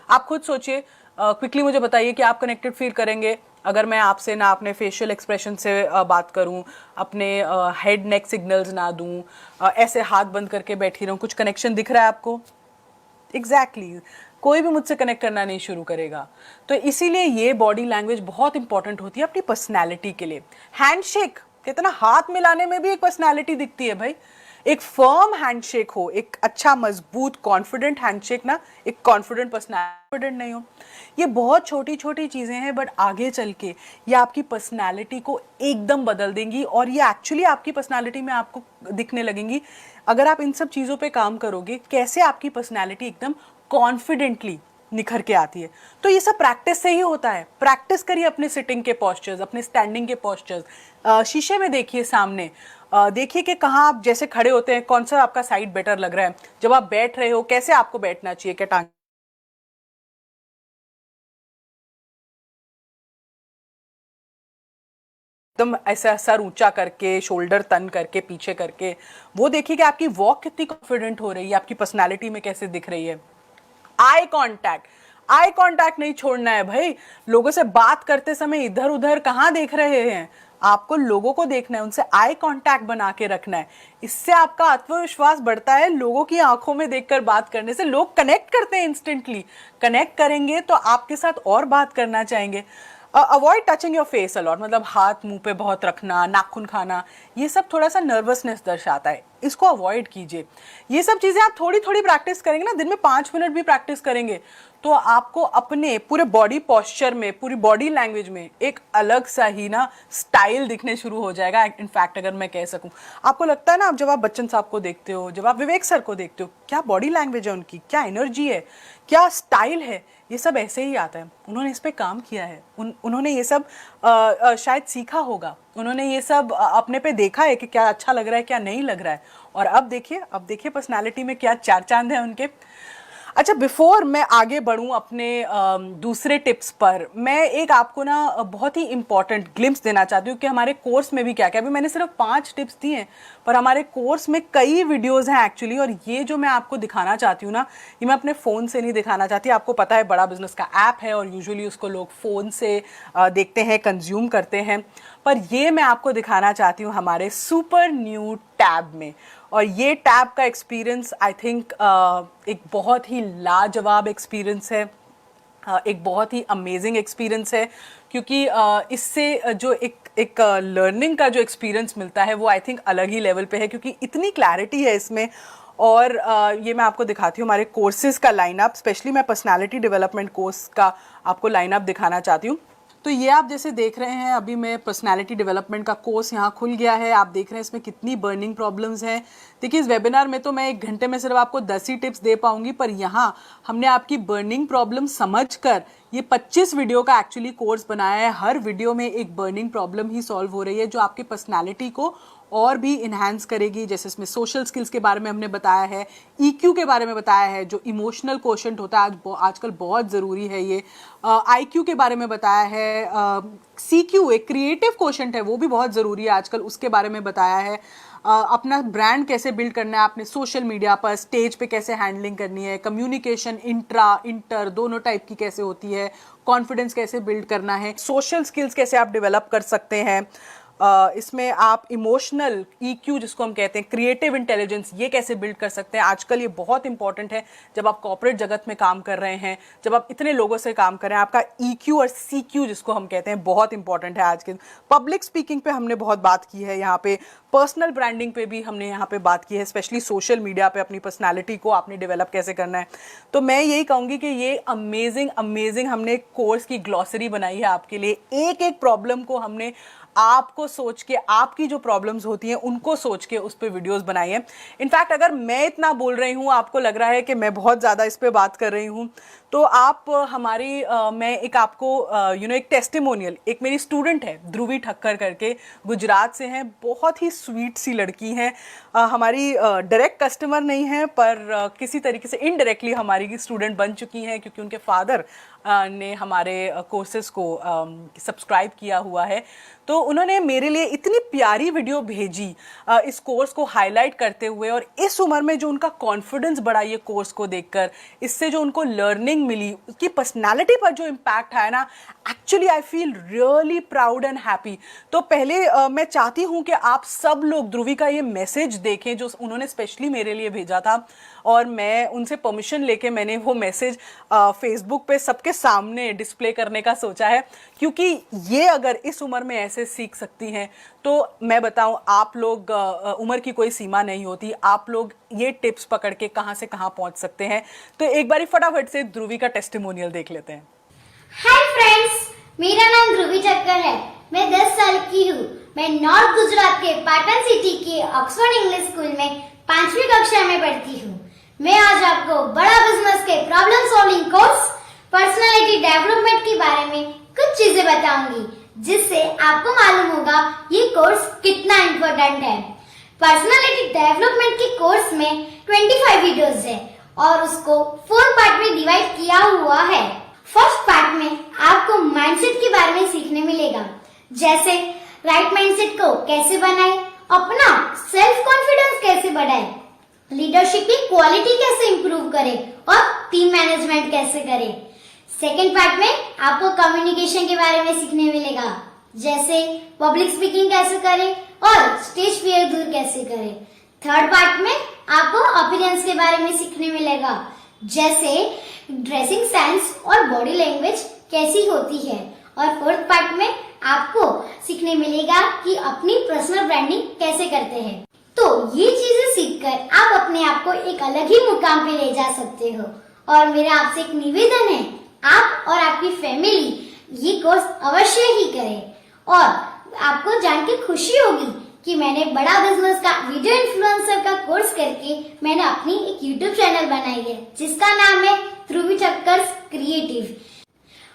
आप खुद सोचिए, क्विकली मुझे बताइए कि आप कनेक्टेड फील करेंगे अगर मैं आपसे ना अपने फेशियल एक्सप्रेशन से बात करूं, अपने हेड नेक सिग्नल्स ना दूं, ऐसे हाथ बंद करके बैठी रहूं, कुछ कनेक्शन दिख रहा है आपको? एग्जैक्टली कोई भी मुझसे कनेक्ट करना नहीं शुरू करेगा। तो इसीलिए ये बॉडी लैंग्वेज बहुत इंपॉर्टेंट होती है अपनी पर्सनैलिटी के लिए। हैंडशेक, कहते ना, हाथ मिलाने में भी एक पर्सनैलिटी दिखती है भाई। एक फर्म हैंडशेक हो, एक अच्छा मजबूत कॉन्फिडेंट हैंडशेक ना, एक कॉन्फिडेंट पर्सनैलिटी नहीं हो। ये बहुत छोटी छोटी चीज़ें हैं, बट आगे चल के ये आपकी पर्सनैलिटी को एकदम बदल देंगी और ये एक्चुअली आपकी पर्सनैलिटी में आपको दिखने लगेंगी। अगर आप इन सब चीज़ों पे काम करोगे, कैसे आपकी पर्सनैलिटी एकदम कॉन्फिडेंटली निखर के आती है। तो ये सब प्रैक्टिस से ही होता है। प्रैक्टिस करिए अपने सिटिंग के पोस्चर्स, अपने स्टैंडिंग के पोस्चर्स। शीशे में देखिए सामने, देखिए कि कहाँ आप जैसे खड़े होते हैं, कौन सा आपका साइड बेटर लग रहा है। जब आप बैठ रहे हो, कैसे आपको बैठना चाहिए, क्या टांग एकदम ऐसा सर ऊंचा करके, शोल्डर तन करके, पीछे करके, वो देखिए कि आपकी वॉक कितनी कॉन्फिडेंट हो रही है, आपकी पर्सनैलिटी में कैसे दिख रही है। आई कांटेक्ट, आई कांटेक्ट नहीं छोड़ना है भाई। लोगों से बात करते समय इधर उधर कहाँ देख रहे हैं, आपको लोगों को देखना है, उनसे आई कांटेक्ट बना के रखना है। इससे आपका आत्मविश्वास बढ़ता है। लोगों की आंखों में देखकर बात करने से लोग कनेक्ट करते हैं, इंस्टेंटली कनेक्ट करेंगे तो आपके साथ और बात करना चाहेंगे। Avoid touching your face a lot, मतलब हाथ मुंह पे बहुत रखना, नाखून खाना, ये सब थोड़ा सा नर्वसनेस दर्शाता है, इसको अवॉइड कीजिए। ये सब चीज़ें आप थोड़ी थोड़ी प्रैक्टिस करेंगे ना, दिन में 5 मिनट भी प्रैक्टिस करेंगे तो आपको अपने पूरे बॉडी पॉस्चर में, पूरी बॉडी लैंग्वेज में एक अलग सा ही ना स्टाइल दिखने शुरू हो जाएगा। इनफैक्ट अगर मैं कह सकूं, आपको लगता है ना, जब आप बच्चन साहब को देखते हो, जब आप विवेक सर को देखते हो, क्या बॉडी लैंग्वेज है उनकी, क्या एनर्जी है, क्या स्टाइल है, ये सब ऐसे ही आता है। उन्होंने इस पे काम किया है, उन्होंने ये सब शायद सीखा होगा, उन्होंने ये सब अपने पे देखा है कि क्या अच्छा लग रहा है, क्या नहीं लग रहा है। और अब देखिए पर्सनालिटी में क्या चार चांद है उनके। अच्छा, बिफोर मैं आगे बढ़ूं अपने दूसरे टिप्स पर, मैं एक आपको ना बहुत ही इंपॉर्टेंट ग्लिम्स देना चाहती हूँ कि हमारे कोर्स में भी क्या क्या। अभी मैंने सिर्फ 5 टिप्स दी हैं, पर हमारे कोर्स में कई वीडियोस हैं एक्चुअली। और ये जो मैं आपको दिखाना चाहती हूँ ना, ये मैं अपने फ़ोन से नहीं दिखाना चाहती। आपको पता है, बड़ा बिजनेस का ऐप है और यूजुअली उसको लोग फ़ोन से देखते हैं, कंज्यूम करते हैं। पर ये मैं आपको दिखाना चाहती हूँ हमारे सुपर न्यू टैब में। और ये टैब का एक्सपीरियंस आई थिंक एक बहुत ही लाजवाब एक्सपीरियंस है, एक बहुत ही अमेजिंग एक्सपीरियंस है। क्योंकि इससे जो एक लर्निंग का जो एक्सपीरियंस मिलता है वो आई थिंक अलग ही लेवल पे है, क्योंकि इतनी क्लैरिटी है इसमें। और ये मैं आपको दिखाती हूँ हमारे कोर्सेज़ का लाइनअप, स्पेशली मैं पर्सनालिटी डेवलपमेंट कोर्स का आपको लाइनअप दिखाना चाहती हूँ। तो ये आप जैसे देख रहे हैं, अभी मैं पर्सनालिटी डेवलपमेंट का कोर्स यहाँ खुल गया है। आप देख रहे हैं इसमें कितनी बर्निंग प्रॉब्लम्स हैं। देखिए, इस वेबिनार में तो मैं 1 घंटे में सिर्फ आपको 10 ही टिप्स दे पाऊंगी, पर यहाँ हमने आपकी बर्निंग प्रॉब्लम समझकर ये 25 वीडियो का एक्चुअली कोर्स बनाया है। हर वीडियो में एक बर्निंग प्रॉब्लम ही सॉल्व हो रही है, जो आपकी पर्सनैलिटी को और भी इन्हांस करेगी। जैसे इसमें सोशल स्किल्स के बारे में हमने बताया है, ईक्यू के बारे में बताया है, जो इमोशनल क्वोशंट होता है आजकल बहुत ज़रूरी है ये, आईक्यू के बारे में बताया है, सीक्यू एक क्रिएटिव क्वोशंट है, वो भी बहुत ज़रूरी है आजकल, उसके बारे में बताया है। अपना ब्रांड कैसे बिल्ड करना है आपने सोशल मीडिया पर, स्टेज पे कैसे हैंडलिंग करनी है, कम्युनिकेशन इंटर दोनों टाइप की कैसे होती है, कॉन्फिडेंस कैसे बिल्ड करना है, सोशल स्किल्स कैसे आप डेवलप कर सकते हैं, इसमें आप इमोशनल EQ जिसको हम कहते हैं, क्रिएटिव इंटेलिजेंस, ये कैसे बिल्ड कर सकते हैं। आजकल ये बहुत इंपॉर्टेंट है जब आप कॉर्पोरेट जगत में काम कर रहे हैं, जब आप इतने लोगों से काम कर रहे हैं। आपका EQ और CQ जिसको हम कहते हैं बहुत इंपॉर्टेंट है आज के। पब्लिक स्पीकिंग पे हमने बहुत बात की है यहाँ पे, पर्सनल ब्रांडिंग पे भी हमने यहाँ पे बात की है, स्पेशली सोशल मीडिया पे अपनी पर्सनालिटी को आपने डेवलप कैसे करना है। तो मैं यही कहूँगी कि ये अमेजिंग हमने कोर्स की ग्लॉसरी बनाई है आपके लिए। एक एक प्रॉब्लम को हमने आपको सोच के, आपकी जो प्रॉब्लम्स होती हैं उनको सोच के उस पर वीडियोस बनाई हैं। इनफैक्ट अगर मैं इतना बोल रही हूँ, आपको लग रहा है कि मैं बहुत ज़्यादा इस पर बात कर रही हूँ, तो आप मैं एक आपको एक टेस्टिमोनियल, एक मेरी स्टूडेंट है ध्रुवी ठक्कर करके, गुजरात से हैं, बहुत ही स्वीट सी लड़की हैं। हमारी डायरेक्ट कस्टमर नहीं है पर किसी तरीके से इनडायरेक्टली हमारी स्टूडेंट बन चुकी हैं, क्योंकि उनके फादर ने हमारे कोर्सेज को सब्सक्राइब किया हुआ है। तो उन्होंने मेरे लिए इतनी प्यारी वीडियो भेजी इस कोर्स को हाईलाइट करते हुए, और इस उम्र में जो उनका कॉन्फिडेंस बढ़ा ये कोर्स को देखकर, इससे जो उनको लर्निंग मिली, उसकी पर्सनालिटी पर जो इम्पैक्ट आया ना, actually I feel really proud and happy. तो पहले मैं चाहती हूँ कि आप सब लोग ध्रुवी का ये मैसेज देखें जो उन्होंने स्पेशली मेरे लिए भेजा था, और मैं उनसे परमिशन लेके मैंने वो मैसेज फेसबुक पे सबके सामने डिस्प्ले करने का सोचा है, क्योंकि ये अगर इस उम्र में ऐसे सीख सकती हैं तो मैं बताऊं, आप लोग उम्र की कोई सीमा नहीं होती, आप लोग ये टिप्स पकड़ के कहां से कहां पहुंच सकते हैं। तो एक बारी फटाफट से ध्रुवी का टेस्टिमोनियल देख लेते हैं। हाय फ्रेंड्स, मेरा नाम ध्रुवी ठक्कर है। मैं 10 साल की हूँ। मैं नॉर्थ गुजरात के पाटन सिटी के ऑक्सफोर्ड इंग्लिश स्कूल में 5वीं कक्षा में पढ़ती हूँ। मैं आज आपको बड़ा बिजनेस के problem solving course personality development के बारे में कुछ चीजें बताऊंगी, जिससे आपको मालूम होगा ये कोर्स कितना इम्पोर्टेंट है। पर्सनालिटी डेवलपमेंट के कोर्स में 25 वीडियोस है और उसको 4 पार्ट में डिवाइड किया हुआ है। फर्स्ट पार्ट में आपको माइंडसेट के बारे में सीखने मिलेगा, जैसे राइट माइंडसेट को कैसे बनाए, अपना सेल्फ कॉन्फिडेंस कैसे बढ़ाए, लीडरशिप की क्वालिटी कैसे इंप्रूव करें और टीम मैनेजमेंट कैसे करें। सेकेंड पार्ट में आपको कम्युनिकेशन के बारे में सीखने मिलेगा, जैसे पब्लिक स्पीकिंग कैसे करें और स्टेज फियर दूर कैसे करें। थर्ड पार्ट में आपको अपीयरेंस के बारे में सीखने मिलेगा, जैसे ड्रेसिंग सेंस और बॉडी लैंग्वेज कैसी होती है। और फोर्थ पार्ट में आपको सीखने मिलेगा कि अपनी पर्सनल ब्रांडिंग कैसे करते हैं। तो ये चीजें सीखकर आप अपने आप को एक अलग ही मुकाम पे ले जा सकते हो। और मेरा आपसे एक निवेदन है, आप और आपकी फैमिली ये कोर्स अवश्य ही करें। और आपको जान के खुशी होगी कि मैंने बड़ा बिजनेस का वीडियो इन्फ्लुएंसर का कोर्स करके मैंने अपनी एक यूट्यूब चैनल बनाई है, जिसका नाम है ध्रुवी ठक्कर क्रिएटिव।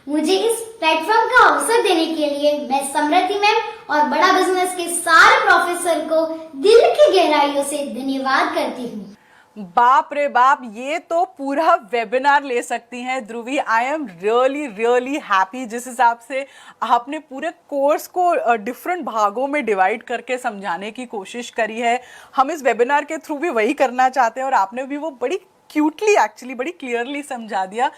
मुझे इस प्लेटफॉर्म का अवसर देने के लिए मैं समृति मैम और बड़ा बिजनेस के सारे प्रोफेसर को दिल की गहराइयों से धन्यवाद करती हूँ। बाप रे बाप, ये तो पूरा वेबिनार ले सकती हैं ध्रुवी। आई एम रियली हैप्पी जिस हिसाब से आपने पूरे कोर्स को डिफरेंट भागों में डिवाइड करके समझाने की कोशिश करी है। हम इस वेबिनार के थ्रू भी वही करना चाहते हैं और आपने भी वो बड़ी क्यूटली, एक्चुअली बड़ी क्लियरली समझा दिया।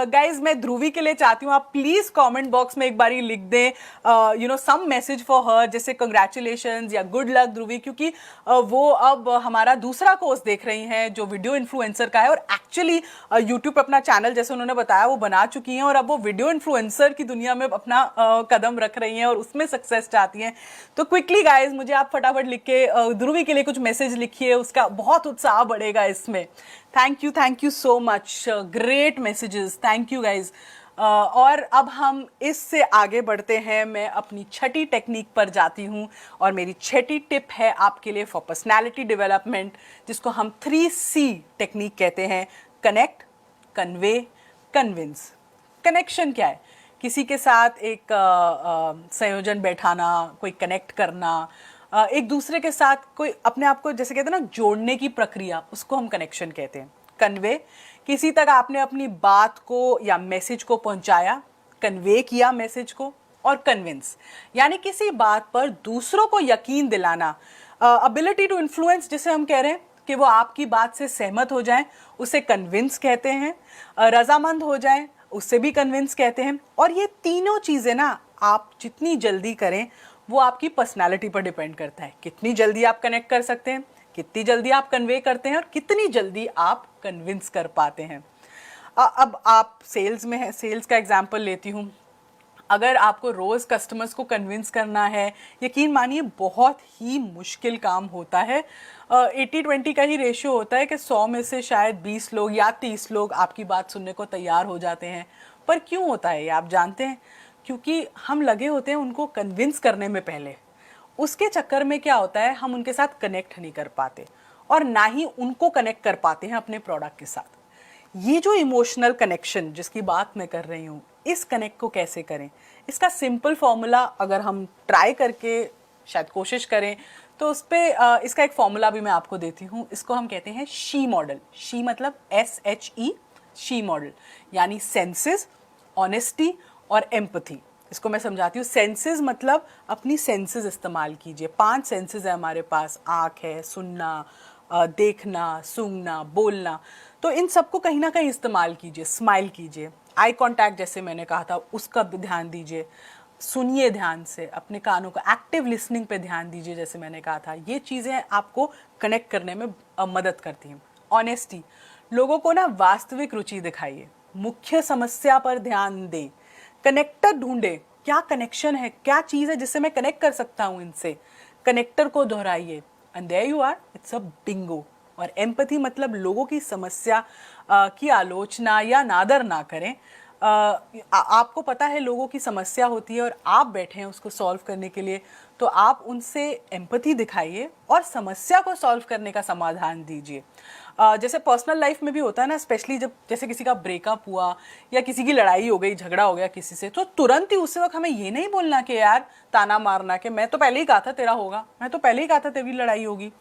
गाइज मैं ध्रुवी के लिए चाहती हूँ आप प्लीज कमेंट बॉक्स में एक बारी लिख दें सम मैसेज फॉर हर, जैसे कंग्रेचुलेशंस या गुड लक ध्रुवी, क्योंकि वो अब हमारा दूसरा कोर्स देख रही हैं जो वीडियो इन्फ्लुएंसर का है, और एक्चुअली यूट्यूब पर अपना चैनल जैसे उन्होंने बताया वो बना चुकी हैं और अब वो वीडियो इन्फ्लुएंसर की दुनिया में अपना कदम रख रही हैं और उसमें सक्सेस चाहती हैं। तो क्विकली गाइज मुझे आप फटाफट लिख के ध्रुवी के लिए कुछ मैसेज लिखिए, उसका बहुत उत्साह बढ़ेगा इसमें। Thank you so much, great messages, thank you guys. और अब हम इससे आगे बढ़ते हैं, मैं अपनी छठी टेक्निक पर जाती हूँ और मेरी छठी टिप है आपके लिए फॉर पर्सनालिटी डेवलपमेंट, जिसको हम 3C टेक्निक कहते हैं। Connect, convey, convince. कनेक्शन क्या है? किसी के साथ एक संयोजन बैठाना, कोई कनेक्ट करना, एक दूसरे के साथ कोई अपने आप को जैसे कहते हैं ना जोड़ने की प्रक्रिया, उसको हम कनेक्शन कहते हैं। कन्वे, किसी तक आपने अपनी बात को या मैसेज को पहुंचाया, कन्वे किया मैसेज को। और कन्विंस यानी किसी बात पर दूसरों को यकीन दिलाना, अबिलिटी टू इन्फ्लुएंस जिसे हम कह रहे हैं कि वो आपकी बात से सहमत हो जाएं, उसे कन्विंस कहते हैं। रजामंद हो जाएं, उससे भी कन्विंस कहते हैं। और ये तीनों चीजें ना आप जितनी जल्दी करें वो आपकी पर्सनालिटी पर डिपेंड करता है। कितनी जल्दी आप कनेक्ट कर सकते हैं, कितनी जल्दी आप कन्वे करते हैं और कितनी जल्दी आप कन्विंस कर पाते हैं। अब आप सेल्स में हैं, सेल्स का एग्जाम्पल लेती हूँ। अगर आपको रोज़ कस्टमर्स को कन्विंस करना है, यकीन मानिए बहुत ही मुश्किल काम होता है। 80-20 का ही रेशियो होता है कि 100 में से शायद 20 लोग या 30 लोग आपकी बात सुनने को तैयार हो जाते हैं। पर क्यों होता है ये आप जानते हैं? क्योंकि हम लगे होते हैं उनको कन्विंस करने में पहले। उसके चक्कर में क्या होता है, हम उनके साथ कनेक्ट नहीं कर पाते और ना ही उनको कनेक्ट कर पाते हैं अपने प्रोडक्ट के साथ। ये जो इमोशनल कनेक्शन जिसकी बात मैं कर रही हूँ, इस कनेक्ट को कैसे करें, इसका सिंपल फॉर्मूला अगर हम ट्राई करके शायद कोशिश करें तो उस पर इसका एक फॉर्मूला भी मैं आपको देती हूँ। इसको हम कहते हैं शी मॉडल। शी मतलब SHE, शी मॉडल, यानी सेंसेस, ऑनेस्टी और एम्पथी। इसको मैं समझाती हूँ। सेंसेस मतलब अपनी सेंसेस इस्तेमाल कीजिए। 5 सेंसेस है हमारे पास, आँख है, सुनना, देखना, सूंघना, बोलना। तो इन सबको कहीं ना कहीं इस्तेमाल कीजिए। स्माइल कीजिए, आई कांटेक्ट जैसे मैंने कहा था उसका भी ध्यान दीजिए, सुनिए ध्यान से, अपने कानों को एक्टिव लिसनिंग पे ध्यान दीजिए जैसे मैंने कहा था। ये चीज़ें आपको कनेक्ट करने में मदद करती हैं। ऑनेस्टी, लोगों को ना वास्तविक रुचि दिखाइए, मुख्य समस्या पर ध्यान दें, कनेक्टर ढूंढे, क्या कनेक्शन है, क्या चीज़ है जिससे मैं कनेक्ट कर सकता हूँ इनसे, कनेक्टर को दोहराइए, and there you are, it's a bingo. और एम्पैथी मतलब लोगों की समस्या की आलोचना या नादर ना करें। आपको पता है लोगों की समस्या होती है और आप बैठे हैं उसको सॉल्व करने के लिए, तो आप उनसे एम्पैथी दिखाइए और समस्या को सॉल्व करने का समाधान दीजिए। जैसे पर्सनल लाइफ में भी होता है ना, स्पेशली जब जैसे किसी का ब्रेकअप हुआ या किसी की लड़ाई हो गई, झगड़ा हो गया किसी से, तो तुरंत ही उस वक्त हमें ये नहीं बोलना कि यार ताना मारना कि मैं तो पहले ही कहा था तेरा होगा, मैं तो पहले ही कहा था तेरी लड़ाई होगी।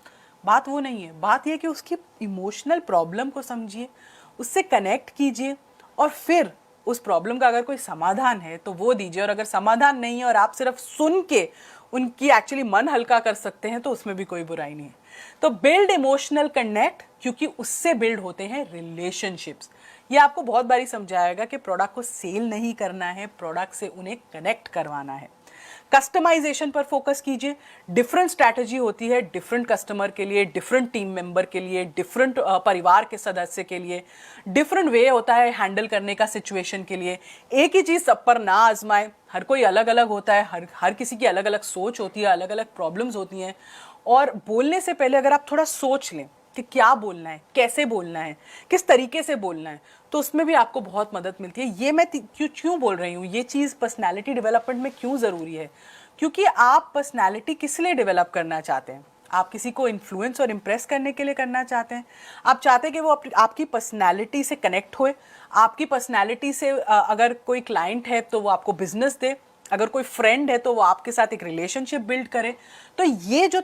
बात वो नहीं है। बात यह कि उसकी इमोशनल प्रॉब्लम को समझिए, उससे कनेक्ट कीजिए और फिर उस प्रॉब्लम का अगर कोई समाधान है तो वो दीजिए। और अगर समाधान नहीं है और आप सिर्फ सुन के उनकी एक्चुअली मन हल्का कर सकते हैं तो उसमें भी कोई बुराई नहीं है। तो बिल्ड इमोशनल कनेक्ट, क्योंकि उससे बिल्ड होते हैं रिलेशनशिप्स। ये आपको बहुत बारी समझाएगा कि प्रोडक्ट को सेल नहीं करना है, प्रोडक्ट से उन्हें कनेक्ट करवाना है। कस्टमाइजेशन पर फोकस कीजिए। डिफरेंट स्ट्रैटेजी होती है डिफरेंट कस्टमर के लिए, डिफरेंट टीम मेंबर के लिए, डिफरेंट परिवार के सदस्य के लिए, डिफरेंट वे होता है हैंडल करने का सिचुएशन के लिए। एक ही चीज़ सब पर ना आजमाएं, हर कोई अलग अलग होता है, हर किसी की अलग अलग सोच होती है, अलग अलग प्रॉब्लम्स होती हैं। और बोलने से पहले अगर आप थोड़ा सोच लें कि क्या बोलना है, कैसे बोलना है, किस तरीके से बोलना है, तो उसमें भी आपको बहुत मदद मिलती है। ये मैं क्यों बोल रही हूँ, ये चीज़ पर्सनालिटी डेवलपमेंट में क्यों ज़रूरी है, क्योंकि आप पर्सनालिटी किस लिए डेवलप करना चाहते हैं। आप किसी को इन्फ्लुएंस और इम्प्रेस करने के लिए करना चाहते हैं। आप चाहते हैं कि वो आपकी पर्सनालिटी से कनेक्ट होए, आपकी पर्सनालिटी से अगर कोई क्लाइंट है तो वो आपको बिजनेस दे, अगर कोई फ्रेंड है तो वो आपके साथ एक रिलेशनशिप बिल्ड करे। तो ये जो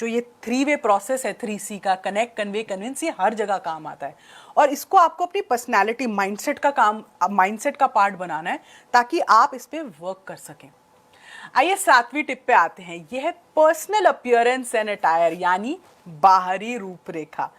ये 3 वे प्रोसेस है, 3C का, कनेक्ट, कन्वे, कन्विंस, ये हर जगह काम आता है। और इसको आपको अपनी पर्सनालिटी माइंडसेट का पार्ट बनाना है ताकि आप इस पर वर्क कर सकें। आइए 7वीं टिप पे आते हैं। यह है पर्सनल अपीयरेंस एंड अटायर, यानी बाहरी रूपरेखा।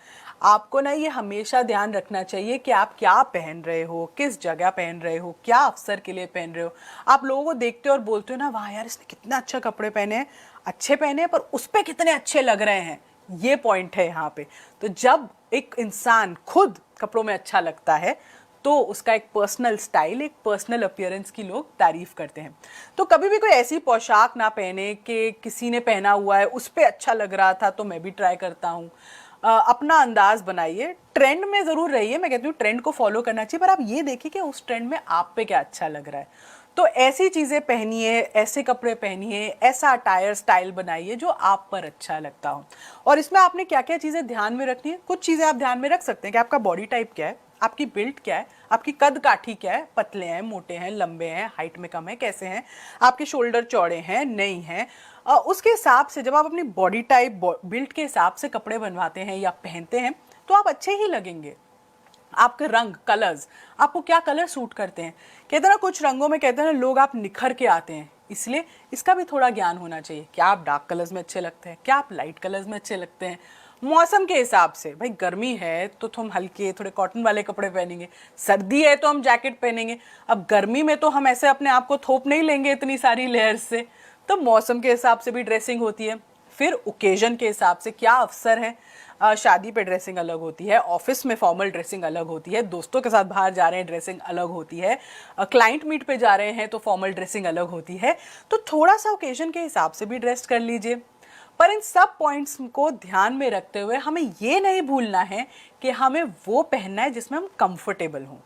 आपको ना ये हमेशा ध्यान रखना चाहिए कि आप क्या पहन रहे हो, किस जगह पहन रहे हो, क्या अवसर के लिए पहन रहे हो। आप लोगों को देखते हो और बोलते हो ना, वाह यार इसने कितना अच्छा कपड़े पहने हैं, अच्छे पहने हैं, पर उस पर कितने अच्छे लग रहे हैं। ये पॉइंट है यहाँ पे। तो जब एक इंसान खुद कपड़ों में अच्छा लगता है तो उसका एक पर्सनल स्टाइल, एक पर्सनल अपीयरेंस की लोग तारीफ करते हैं। तो कभी भी कोई ऐसी पोशाक ना पहने कि किसी ने पहना हुआ है, उस पर अच्छा लग रहा था तो मैं भी ट्राई करता हूँ। अपना अंदाज बनाइए, ट्रेंड में ज़रूर रहिए। मैं कहती हूँ ट्रेंड को फॉलो करना चाहिए, पर आप ये देखिए कि उस ट्रेंड में आप पे क्या अच्छा लग रहा है। तो ऐसी चीज़ें पहनिए, ऐसे कपड़े पहनिए, ऐसा अटायर स्टाइल बनाइए जो आप पर अच्छा लगता हो। और इसमें आपने क्या क्या चीज़ें ध्यान में रखनी है। कुछ चीज़ें आप ध्यान में रख सकते हैं कि आपका बॉडी टाइप क्या है, आपकी बिल्ड क्या है, आपकी कद काठी क्या है, पतले हैं, मोटे हैं, लंबे हैं, हाइट में कम है, कैसे हैं, आपके शोल्डर चौड़े हैं, नहीं हैं। उसके हिसाब से जब आप अपनी बॉडी टाइप, बिल्ड के हिसाब से कपड़े बनवाते हैं या पहनते हैं तो आप अच्छे ही लगेंगे। आपके रंग, कलर्स, आपको क्या कलर सूट करते हैं। कहते हैं ना कुछ रंगों में कहते हैं ना लोग आप निखर के आते हैं, इसलिए इसका भी थोड़ा ज्ञान होना चाहिए। क्या आप डार्क कलर्स में अच्छे लगते हैं, क्या आप लाइट कलर्स में अच्छे लगते हैं। मौसम के हिसाब से, भाई गर्मी है तो हम हल्के थोड़े कॉटन वाले कपड़े पहनेंगे, सर्दी है तो हम जैकेट पहनेंगे। अब गर्मी में तो हम ऐसे अपने आप को थोप नहीं लेंगे इतनी सारी लेयर्स से, तो मौसम के हिसाब से भी ड्रेसिंग होती है, फिर ओकेजन के हिसाब से क्या अवसर है, शादी पे ड्रेसिंग अलग होती है, ऑफिस में फॉर्मल ड्रेसिंग अलग होती है, दोस्तों के साथ बाहर जा रहे हैं ड्रेसिंग अलग होती है, क्लाइंट मीट पे जा रहे हैं तो फॉर्मल ड्रेसिंग अलग होती है। तो थोड़ा सा ओकेजन के हिसाब से भी ड्रेस कर लीजिए। पर इन सब पॉइंट्स को ध्यान में रखते हुए हमें ये नहीं भूलना है कि हमें वो पहनना है जिसमें हम कंफर्टेबल हों,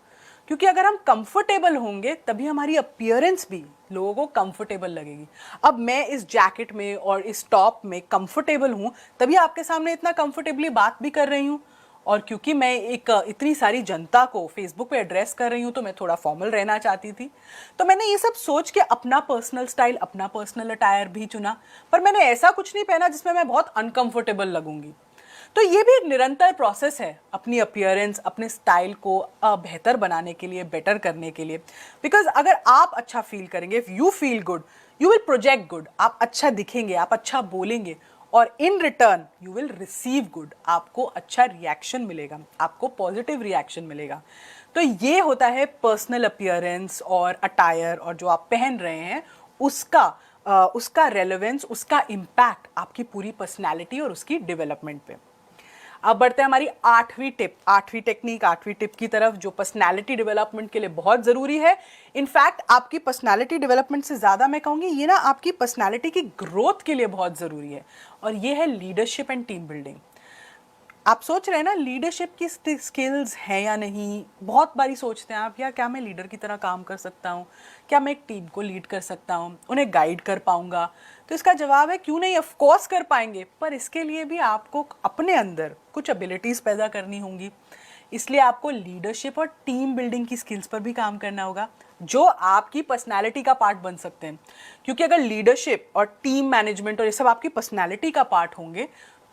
क्योंकि अगर हम कंफर्टेबल होंगे तभी हमारी अपीयरेंस भी लोगों को कंफर्टेबल लगेगी। अब मैं इस जैकेट में और इस टॉप में कंफर्टेबल हूँ, तभी आपके सामने इतना कंफर्टेबली बात भी कर रही हूँ, और क्योंकि मैं एक इतनी सारी जनता को फेसबुक पे एड्रेस कर रही हूँ तो मैं थोड़ा फॉर्मल रहना चाहती थी। तो मैंने ये सब सोच के अपना पर्सनल स्टाइल, अपना पर्सनल अटायर भी चुना, पर मैंने ऐसा कुछ नहीं पहना जिसमें मैं बहुत अनकंफर्टेबल लगूंगी। तो ये भी एक निरंतर प्रोसेस है अपनी अपीयरेंस, अपने स्टाइल को बेहतर बनाने के लिए, बेटर करने के लिए। बिकॉज अगर आप अच्छा फील करेंगे, if you feel good, you will project good, आप अच्छा दिखेंगे, आप अच्छा बोलेंगे, और in return you will receive good, आपको अच्छा रिएक्शन मिलेगा, आपको पॉजिटिव रिएक्शन मिलेगा। तो ये होता है पर्सनल अपीयरेंस और अटायर, और जो आप पहन रहे हैं उसका रेलेवेंस, उसका इम्पैक्ट आपकी पूरी पर्सनैलिटी और उसकी डेवलपमेंट पे। अब बढ़ते हैं हमारी आठवीं टेक्निक, आठवीं टिप की तरफ, जो पर्सनालिटी डेवलपमेंट के लिए बहुत ज़रूरी है। इनफैक्ट आपकी पर्सनालिटी डेवलपमेंट से ज़्यादा मैं कहूँगी ये ना आपकी पर्सनालिटी की ग्रोथ के लिए बहुत ज़रूरी है, और ये है लीडरशिप एंड टीम बिल्डिंग। आप सोच रहे हैं ना लीडरशिप की स्किल्स हैं या नहीं। बहुत बारी सोचते हैं आप, यार क्या मैं लीडर की तरह काम कर सकता हूँ, क्या मैं एक टीम को लीड कर सकता हूँ, उन्हें गाइड कर पाऊंगा। तो इसका जवाब है क्यों नहीं, ऑफ कोर्स कर पाएंगे, पर इसके लिए भी आपको अपने अंदर कुछ एबिलिटीज़ पैदा करनी होंगी। इसलिए आपको लीडरशिप और टीम बिल्डिंग की स्किल्स पर भी काम करना होगा, जो आपकी पर्सनैलिटी का पार्ट बन सकते हैं। क्योंकि अगर लीडरशिप और टीम मैनेजमेंट और ये सब आपकी पर्सनैलिटी का पार्ट होंगे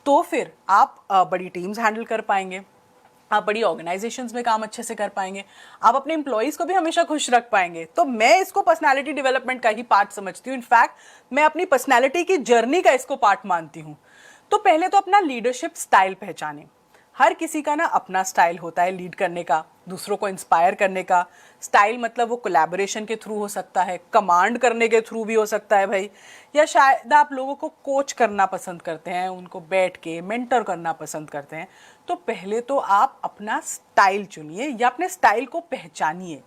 तो फिर आप बड़ी टीम्स हैंडल कर पाएंगे, आप बड़ी ऑर्गेनाइजेशंस में काम अच्छे से कर पाएंगे, आप अपने एम्प्लॉइज को भी हमेशा खुश रख पाएंगे। तो मैं इसको पर्सनालिटी डेवलपमेंट का ही पार्ट समझती हूँ। इनफैक्ट मैं अपनी पर्सनालिटी की जर्नी का इसको पार्ट मानती हूँ। तो पहले तो अपना लीडरशिप स्टाइल पहचानें। हर किसी का ना अपना स्टाइल होता है लीड करने का, दूसरों को इंस्पायर करने का। स्टाइल मतलब वो कोलैबोरेशन के थ्रू हो सकता है, कमांड करने के थ्रू भी हो सकता है भाई, या शायद आप लोगों को कोच करना पसंद करते हैं, उनको बैठ के मेंटर करना पसंद करते हैं। तो पहले तो आप अपना स्टाइल चुनिए या अपने स्टाइल को पहचानिए,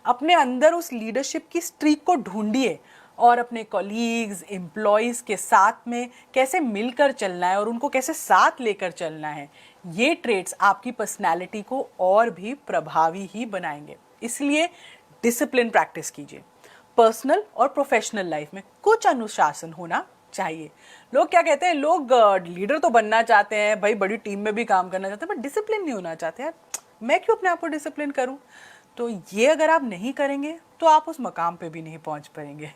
अपने अंदर उस लीडरशिप की स्ट्रीक को ढूंढिए, और अपने कॉलीग्स, एम्प्लॉयज़ के साथ में कैसे मिलकर चलना है और उनको कैसे साथ लेकर चलना है, ये ट्रेट्स आपकी पर्सनैलिटी को और भी प्रभावी ही बनाएंगे। इसलिए डिसिप्लिन प्रैक्टिस कीजिए। पर्सनल और प्रोफेशनल लाइफ में कुछ अनुशासन होना चाहिए। लोग क्या कहते हैं, लोग लीडर तो बनना चाहते हैं भाई, बड़ी टीम में भी काम करना चाहते हैं, बट डिसिप्लिन नहीं होना चाहते। यार मैं क्यों अपने आप को डिसिप्लिन करूं? तो ये अगर आप नहीं करेंगे तो आप उस मकाम पे भी नहीं पहुंच पाएंगे।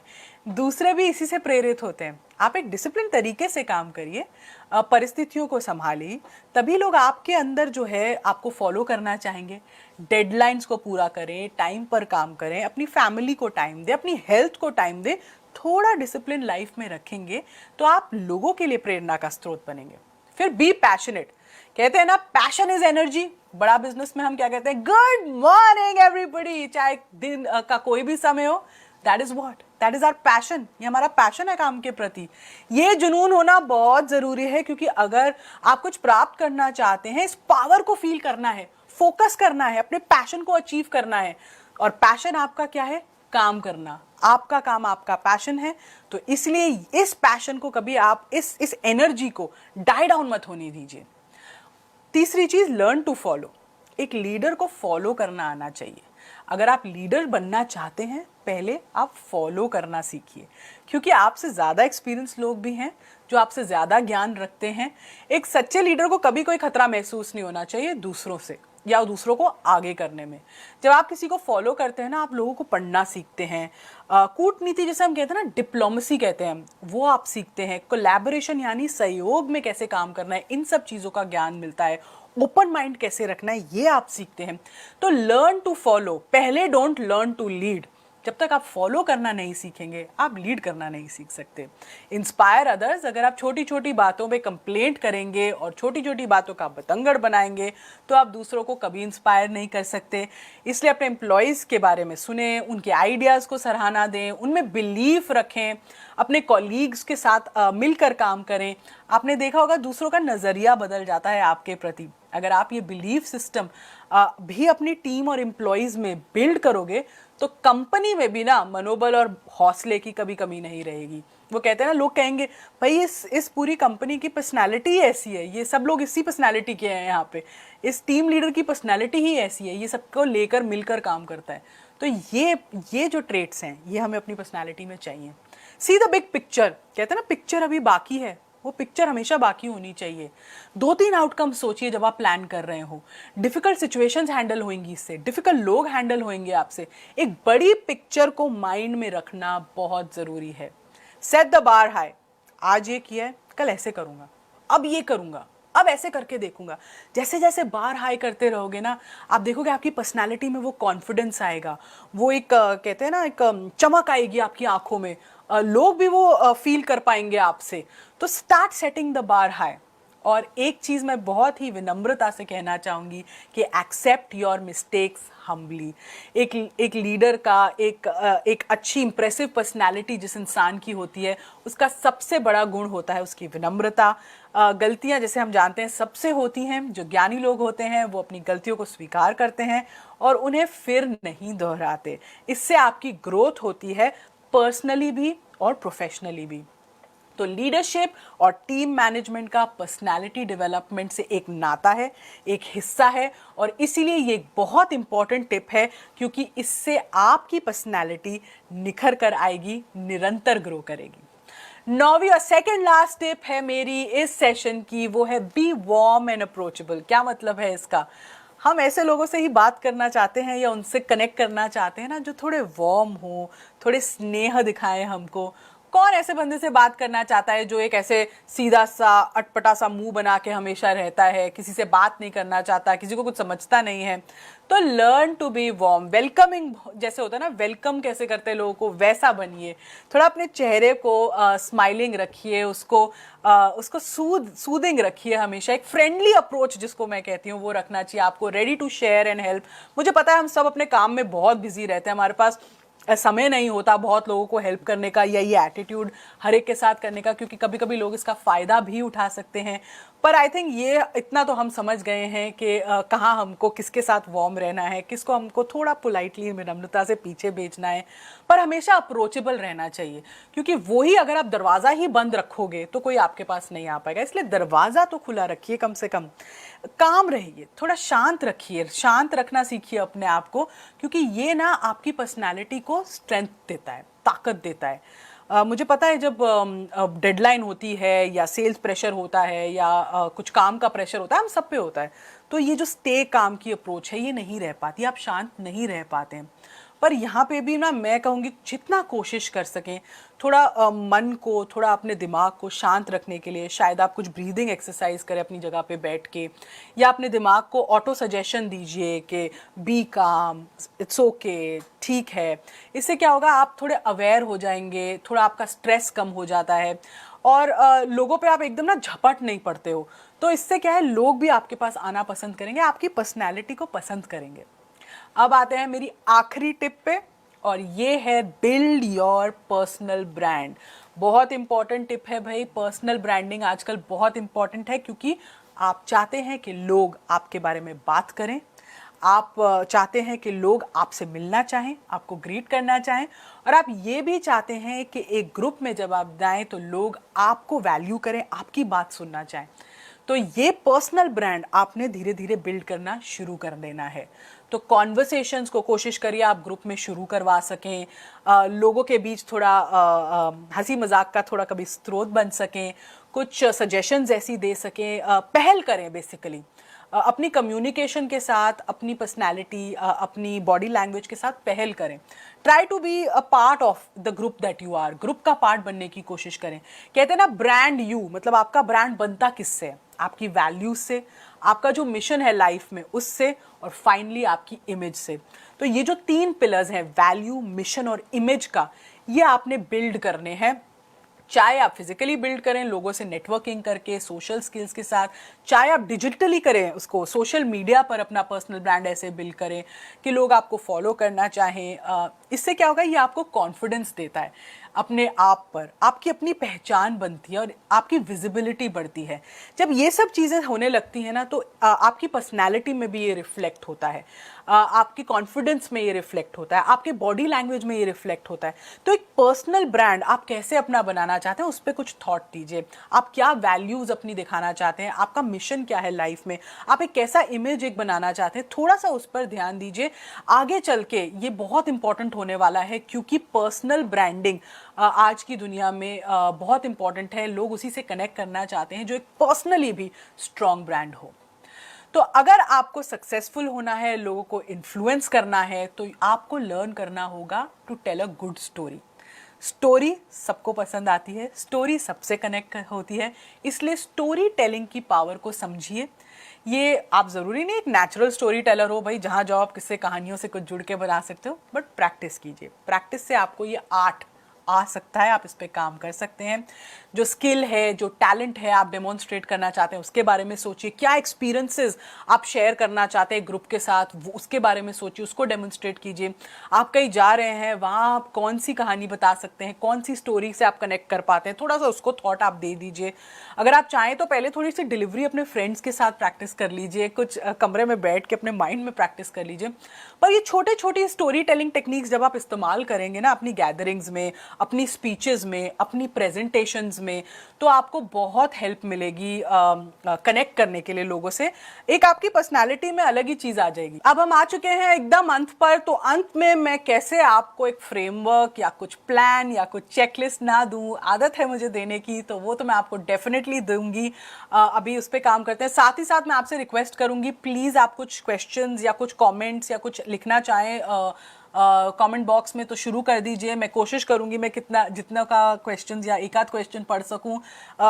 दूसरे भी इसी से प्रेरित होते हैं। आप एक डिसिप्लिन तरीके से काम करिए, परिस्थितियों को संभालिए, तभी लोग आपके अंदर जो है आपको फॉलो करना चाहेंगे। डेडलाइंस को पूरा करें, टाइम पर काम करें, अपनी फैमिली को टाइम दें, अपनी हेल्थ को टाइम दें। थोड़ा डिसिप्लिन लाइफ में रखेंगे तो आप लोगों के लिए प्रेरणा का स्रोत बनेंगे। फिर बी पैशनेट। कहते हैं ना, पैशन इज एनर्जी। बड़ा बिजनेस में हम क्या कहते हैं, गुड मॉर्निंग एवरीबॉडी, चाहे दिन का कोई भी समय हो, that is what, that is our passion. ये हमारा पैशन है काम के प्रति। ये जुनून होना बहुत जरूरी है, क्योंकि अगर आप कुछ प्राप्त करना चाहते हैं, इस पावर को फील करना है, फोकस करना है, अपने पैशन को अचीव करना है। और पैशन आपका क्या है? काम करना। आपका काम आपका पैशन है। तो इसलिए इस पैशन को कभी आप इस एनर्जी को डाई डाउन मत होने दीजिए। तीसरी चीज, लर्न टू फॉलो। एक लीडर को फॉलो करना आना चाहिए। अगर आप लीडर बनना चाहते हैं, पहले आप फॉलो करना सीखिए, क्योंकि आपसे ज़्यादा एक्सपीरियंस लोग भी हैं जो आपसे ज़्यादा ज्ञान रखते हैं। एक सच्चे लीडर को कभी कोई खतरा महसूस नहीं होना चाहिए दूसरों से या दूसरों को आगे करने में। जब आप किसी को फॉलो करते हैं ना, आप लोगों को पढ़ना सीखते हैं। कूटनीति जैसे हम कहते हैं ना, डिप्लोमेसी कहते हैं, वो आप सीखते हैं। कोलैबोरेशन यानी सहयोग में कैसे काम करना है, इन सब चीज़ों का ज्ञान मिलता है। ओपन माइंड कैसे रखना है, ये आप सीखते हैं। तो लर्न टू फॉलो। पहले डोंट लर्न टू लीड। जब तक आप फॉलो करना नहीं सीखेंगे आप लीड करना नहीं सीख सकते। इंस्पायर अदर्स, अगर आप छोटी छोटी बातों पे कंप्लेंट करेंगे और छोटी छोटी बातों का बतंगड़ बनाएंगे तो आप दूसरों को कभी इंस्पायर नहीं कर सकते। इसलिए अपने एम्प्लॉयज़ के बारे में सुने, उनके आइडियाज़ को सराहना दें, उनमें बिलीफ रखें, अपने कॉलीग्स के साथ मिलकर काम करें। आपने देखा होगा दूसरों का नज़रिया बदल जाता है आपके प्रति। अगर आप ये बिलीफ सिस्टम भी अपनी टीम और एम्प्लॉयज़ में बिल्ड करोगे तो कंपनी में भी ना मनोबल और हौसले की कभी कमी नहीं रहेगी। वो कहते हैं ना, लोग कहेंगे भाई इस पूरी कंपनी की पर्सनालिटी ऐसी है, ये सब लोग इसी पर्सनालिटी के हैं, यहाँ पे इस टीम लीडर की पर्सनालिटी ही ऐसी है, ये सबको लेकर मिलकर काम करता है। तो ये जो ट्रेट्स हैं ये हमें अपनी पर्सनालिटी में चाहिए। सी द बिग पिक्चर, कहते हैं ना पिक्चर अभी बाकी है, वो पिक्चर हमेशा बाकी होनी चाहिए। 2-3 आउटकम सोचिए जब आप प्लान कर रहे हो। डिफिकल्ट सिचुएशंस हैंडल होंगी इससे, डिफिकल्ट लोग हैंडल होंगे आपसे। एक बड़ी पिक्चर को माइंड में रखना बहुत जरूरी है। सेट द बार हाई, आज ये किया है कल ऐसे करूंगा, अब ये करूंगा, अब ऐसे करके देखूंगा। जैसे जैसे बार हाई करते रहोगे ना, आप देखोगे आपकी पर्सनालिटी में वो कॉन्फिडेंस आएगा, वो एक कहते हैं ना एक चमक आएगी आपकी आंखों में, लोग भी वो फील कर पाएंगे आपसे। तो start setting the bar high. और एक चीज़ मैं बहुत ही विनम्रता से कहना चाहूँगी कि एक्सेप्ट योर मिस्टेक्स हम्बली। एक लीडर का एक अच्छी इंप्रेसिव पर्सनालिटी जिस इंसान की होती है उसका सबसे बड़ा गुण होता है उसकी विनम्रता। गलतियाँ जैसे हम जानते हैं सबसे होती हैं। जो ज्ञानी लोग होते हैं वो अपनी गलतियों को स्वीकार करते हैं और उन्हें फिर नहीं दोहराते। इससे आपकी ग्रोथ होती है पर्सनली भी और प्रोफेशनली भी। तो लीडरशिप और टीम मैनेजमेंट का पर्सनालिटी डेवलपमेंट से एक नाता है, एक हिस्सा है और इसीलिए ये एक बहुत इंपॉर्टेंट टिप है क्योंकि इससे आपकी पर्सनालिटी निखर कर आएगी, निरंतर ग्रो करेगी। 9वीं और सेकंड लास्ट टिप है मेरी इस सेशन की, वो है बी वार्म एंड अप्रोचेबल। क्या मतलब है इसका? हम ऐसे लोगों से ही बात करना चाहते हैं या उनसे कनेक्ट करना चाहते हैं ना जो थोड़े वार्म हो, थोड़े स्नेह दिखाएं हमको। कौन ऐसे बंदे से बात करना चाहता है जो एक ऐसे सीधा सा अटपटा सा मुंह बना के हमेशा रहता है, किसी से बात नहीं करना चाहता, किसी को कुछ समझता नहीं है? तो learn to be warm, welcoming जैसे होता है ना, वेलकम कैसे करते हैं लोगों को वैसा बनिए। थोड़ा अपने चेहरे को स्माइलिंग रखिए, उसको सूदिंग रखिए। हमेशा एक फ्रेंडली अप्रोच जिसको मैं कहती हूँ वो रखना चाहिए आपको। Ready to share and help. मुझे पता है हम सब अपने काम में बहुत बिजी रहते हैं, हमारे पास समय नहीं होता बहुत लोगों को हेल्प करने का या ये एटीट्यूड हर एक के साथ करने का, क्योंकि कभी कभी लोग इसका फ़ायदा भी उठा सकते हैं। पर आई थिंक ये इतना तो हम समझ गए हैं कि कहाँ हमको किसके साथ वार्म रहना है, किसको हमको थोड़ा पोलाइटली विनम्रता से पीछे भेजना है। पर हमेशा अप्रोचेबल रहना चाहिए क्योंकि वही अगर आप दरवाज़ा ही बंद रखोगे तो कोई आपके पास नहीं आ पाएगा। इसलिए दरवाज़ा तो खुला रखिए, कम से कम काम रहिए, थोड़ा शांत रखिए, शांत रखना सीखिए अपने आप को, क्योंकि ये ना आपकी पर्सनैलिटी को स्ट्रेंथ देता है, ताकत देता है। मुझे पता है जब डेडलाइन होती है या सेल्स प्रेशर होता है या कुछ काम का प्रेशर होता है, हम सब पे होता है, तो ये जो स्टे काम की अप्रोच है ये नहीं रह पाती, आप शांत नहीं रह पाते हैं। पर यहाँ पे भी ना मैं कहूँगी जितना कोशिश कर सकें थोड़ा मन को, थोड़ा अपने दिमाग को शांत रखने के लिए शायद आप कुछ ब्रीदिंग एक्सरसाइज करें अपनी जगह पे बैठ के, या अपने दिमाग को ऑटो सजेशन दीजिए कि बी काम, इट्स ओके, ठीक है। इससे क्या होगा, आप थोड़े अवेयर हो जाएंगे, थोड़ा आपका स्ट्रेस कम हो जाता है और लोगों पे आप एकदम ना झपट नहीं पड़ते हो। तो इससे क्या है, लोग भी आपके पास आना पसंद करेंगे, आपकी पर्सनैलिटी को पसंद करेंगे। अब आते हैं मेरी आखिरी टिप पे और ये है बिल्ड योर पर्सनल ब्रांड। बहुत इंपॉर्टेंट टिप है भाई, पर्सनल ब्रांडिंग आजकल बहुत इंपॉर्टेंट है क्योंकि आप चाहते हैं कि लोग आपके बारे में बात करें, आप चाहते हैं कि लोग आपसे मिलना चाहें, आपको ग्रीट करना चाहें, और आप ये भी चाहते हैं कि एक ग्रुप में जब आप जाएं तो लोग आपको वैल्यू करें, आपकी बात सुनना चाहें। तो ये पर्सनल ब्रांड आपने धीरे धीरे बिल्ड करना शुरू कर देना है। तो कॉन्वर्सेशंस को कोशिश करिए आप ग्रुप में शुरू करवा सकें, लोगों के बीच थोड़ा हंसी मजाक का थोड़ा कभी स्रोत बन सकें, कुछ सजेशंस ऐसी दे सकें, पहल करें बेसिकली अपनी कम्युनिकेशन के साथ, अपनी पर्सनैलिटी, अपनी बॉडी लैंग्वेज के साथ पहल करें। Try to be a part of the group that you are, group का पार्ट बनने की कोशिश करें। कहते हैं ना ब्रांड यू, मतलब आपका ब्रांड बनता किससे? आपकी वैल्यूज से, आपका जो मिशन है लाइफ में उससे, और फाइनली आपकी इमेज से। तो ये जो 3 पिलर्स हैं, वैल्यू, मिशन और इमेज का, ये आपने बिल्ड करने हैं। चाहे आप फिजिकली बिल्ड करें लोगों से नेटवर्किंग करके, सोशल स्किल्स के साथ, चाहे आप डिजिटली करें उसको, सोशल मीडिया पर अपना पर्सनल ब्रांड ऐसे बिल्ड करें कि लोग आपको फॉलो करना चाहें। इससे क्या होगा, ये आपको कॉन्फिडेंस देता है अपने आप पर, आपकी अपनी पहचान बनती है और आपकी विजिबिलिटी बढ़ती है। जब ये सब चीज़ें होने लगती हैं ना, तो आपकी पर्सनैलिटी में भी ये रिफ्लेक्ट होता है, आपकी कॉन्फिडेंस में ये रिफ्लेक्ट होता है, आपके बॉडी लैंग्वेज में ये रिफ्लेक्ट होता है। तो एक पर्सनल ब्रांड आप कैसे अपना बनाना चाहते हैं, उस पर कुछ थॉट दीजिए। आप क्या वैल्यूज़ अपनी दिखाना चाहते हैं, आपका मिशन क्या है लाइफ में, आप एक कैसा इमेज एक बनाना चाहते हैं, थोड़ा सा उस पर ध्यान दीजिए। आगे चल के ये बहुत इंपॉर्टेंट होने वाला है, क्योंकि पर्सनल ब्रांडिंग आज की दुनिया में बहुत इंपॉर्टेंट है। लोग उसी से कनेक्ट करना चाहते हैं जो एक पर्सनली भी स्ट्रॉन्ग ब्रांड हो। तो अगर आपको सक्सेसफुल होना है, लोगों को इन्फ्लुएंस करना है, तो आपको लर्न करना होगा to tell a good story. Story सबको पसंद आती है, स्टोरी सबसे कनेक्ट होती है, इसलिए स्टोरी टेलिंग की पावर को समझिए। ये आप ज़रूरी नहीं एक नेचुरल स्टोरी टेलर हो भाई, जहाँ जाओ आप किससे कहानियों से कुछ जुड़ के बना सकते हो, बट प्रैक्टिस कीजिए। प्रैक्टिस से आपको ये आर्ट आ सकता है, आप इस पे काम कर सकते हैं। जो स्किल है, जो टैलेंट है आप डेमोन्स्ट्रेट करना चाहते हैं, उसके बारे में सोचिए। क्या एक्सपीरियंसेस आप शेयर करना चाहते हैं ग्रुप के साथ, वो उसके बारे में सोचिए, उसको डेमोन्स्ट्रेट कीजिए। आप कहीं जा रहे हैं, वहाँ आप कौन सी कहानी बता सकते हैं, कौन सी स्टोरी से आप कनेक्ट कर पाते हैं, थोड़ा सा उसको थॉट आप दे दीजिए। अगर आप चाहें तो पहले थोड़ी सी डिलीवरी अपने फ्रेंड्स के साथ प्रैक्टिस कर लीजिए, कुछ कमरे में बैठ के अपने माइंड में प्रैक्टिस कर लीजिए। पर ये छोटे छोटी स्टोरी टेलिंग टेक्निक्स जब आप इस्तेमाल करेंगे ना अपनी गैदरिंग्स में, अपनी स्पीचेस में, अपनी प्रेजेंटेशंस में, तो आपको बहुत हेल्प मिलेगी कनेक्ट करने के लिए लोगों से। एक आपकी पर्सनालिटी में अलग ही चीज आ जाएगी। अब हम आ चुके हैं एकदम अंत पर, तो अंत में मैं कैसे आपको एक फ्रेमवर्क या कुछ प्लान या कुछ चेकलिस्ट ना दूं, आदत है मुझे देने की, तो वो तो मैं आपको डेफिनेटली दूंगी। अभी उस पर काम करते हैं। साथ ही साथ मैं आपसे रिक्वेस्ट करूंगी, प्लीज आप कुछ क्वेश्चंस या कुछ कमेंट्स या कुछ लिखना चाहें कमेंट बॉक्स में तो शुरू कर दीजिए। मैं कोशिश करूंगी मैं जितना का क्वेश्चंस या एक आध क्वेश्चन पढ़ सकूं।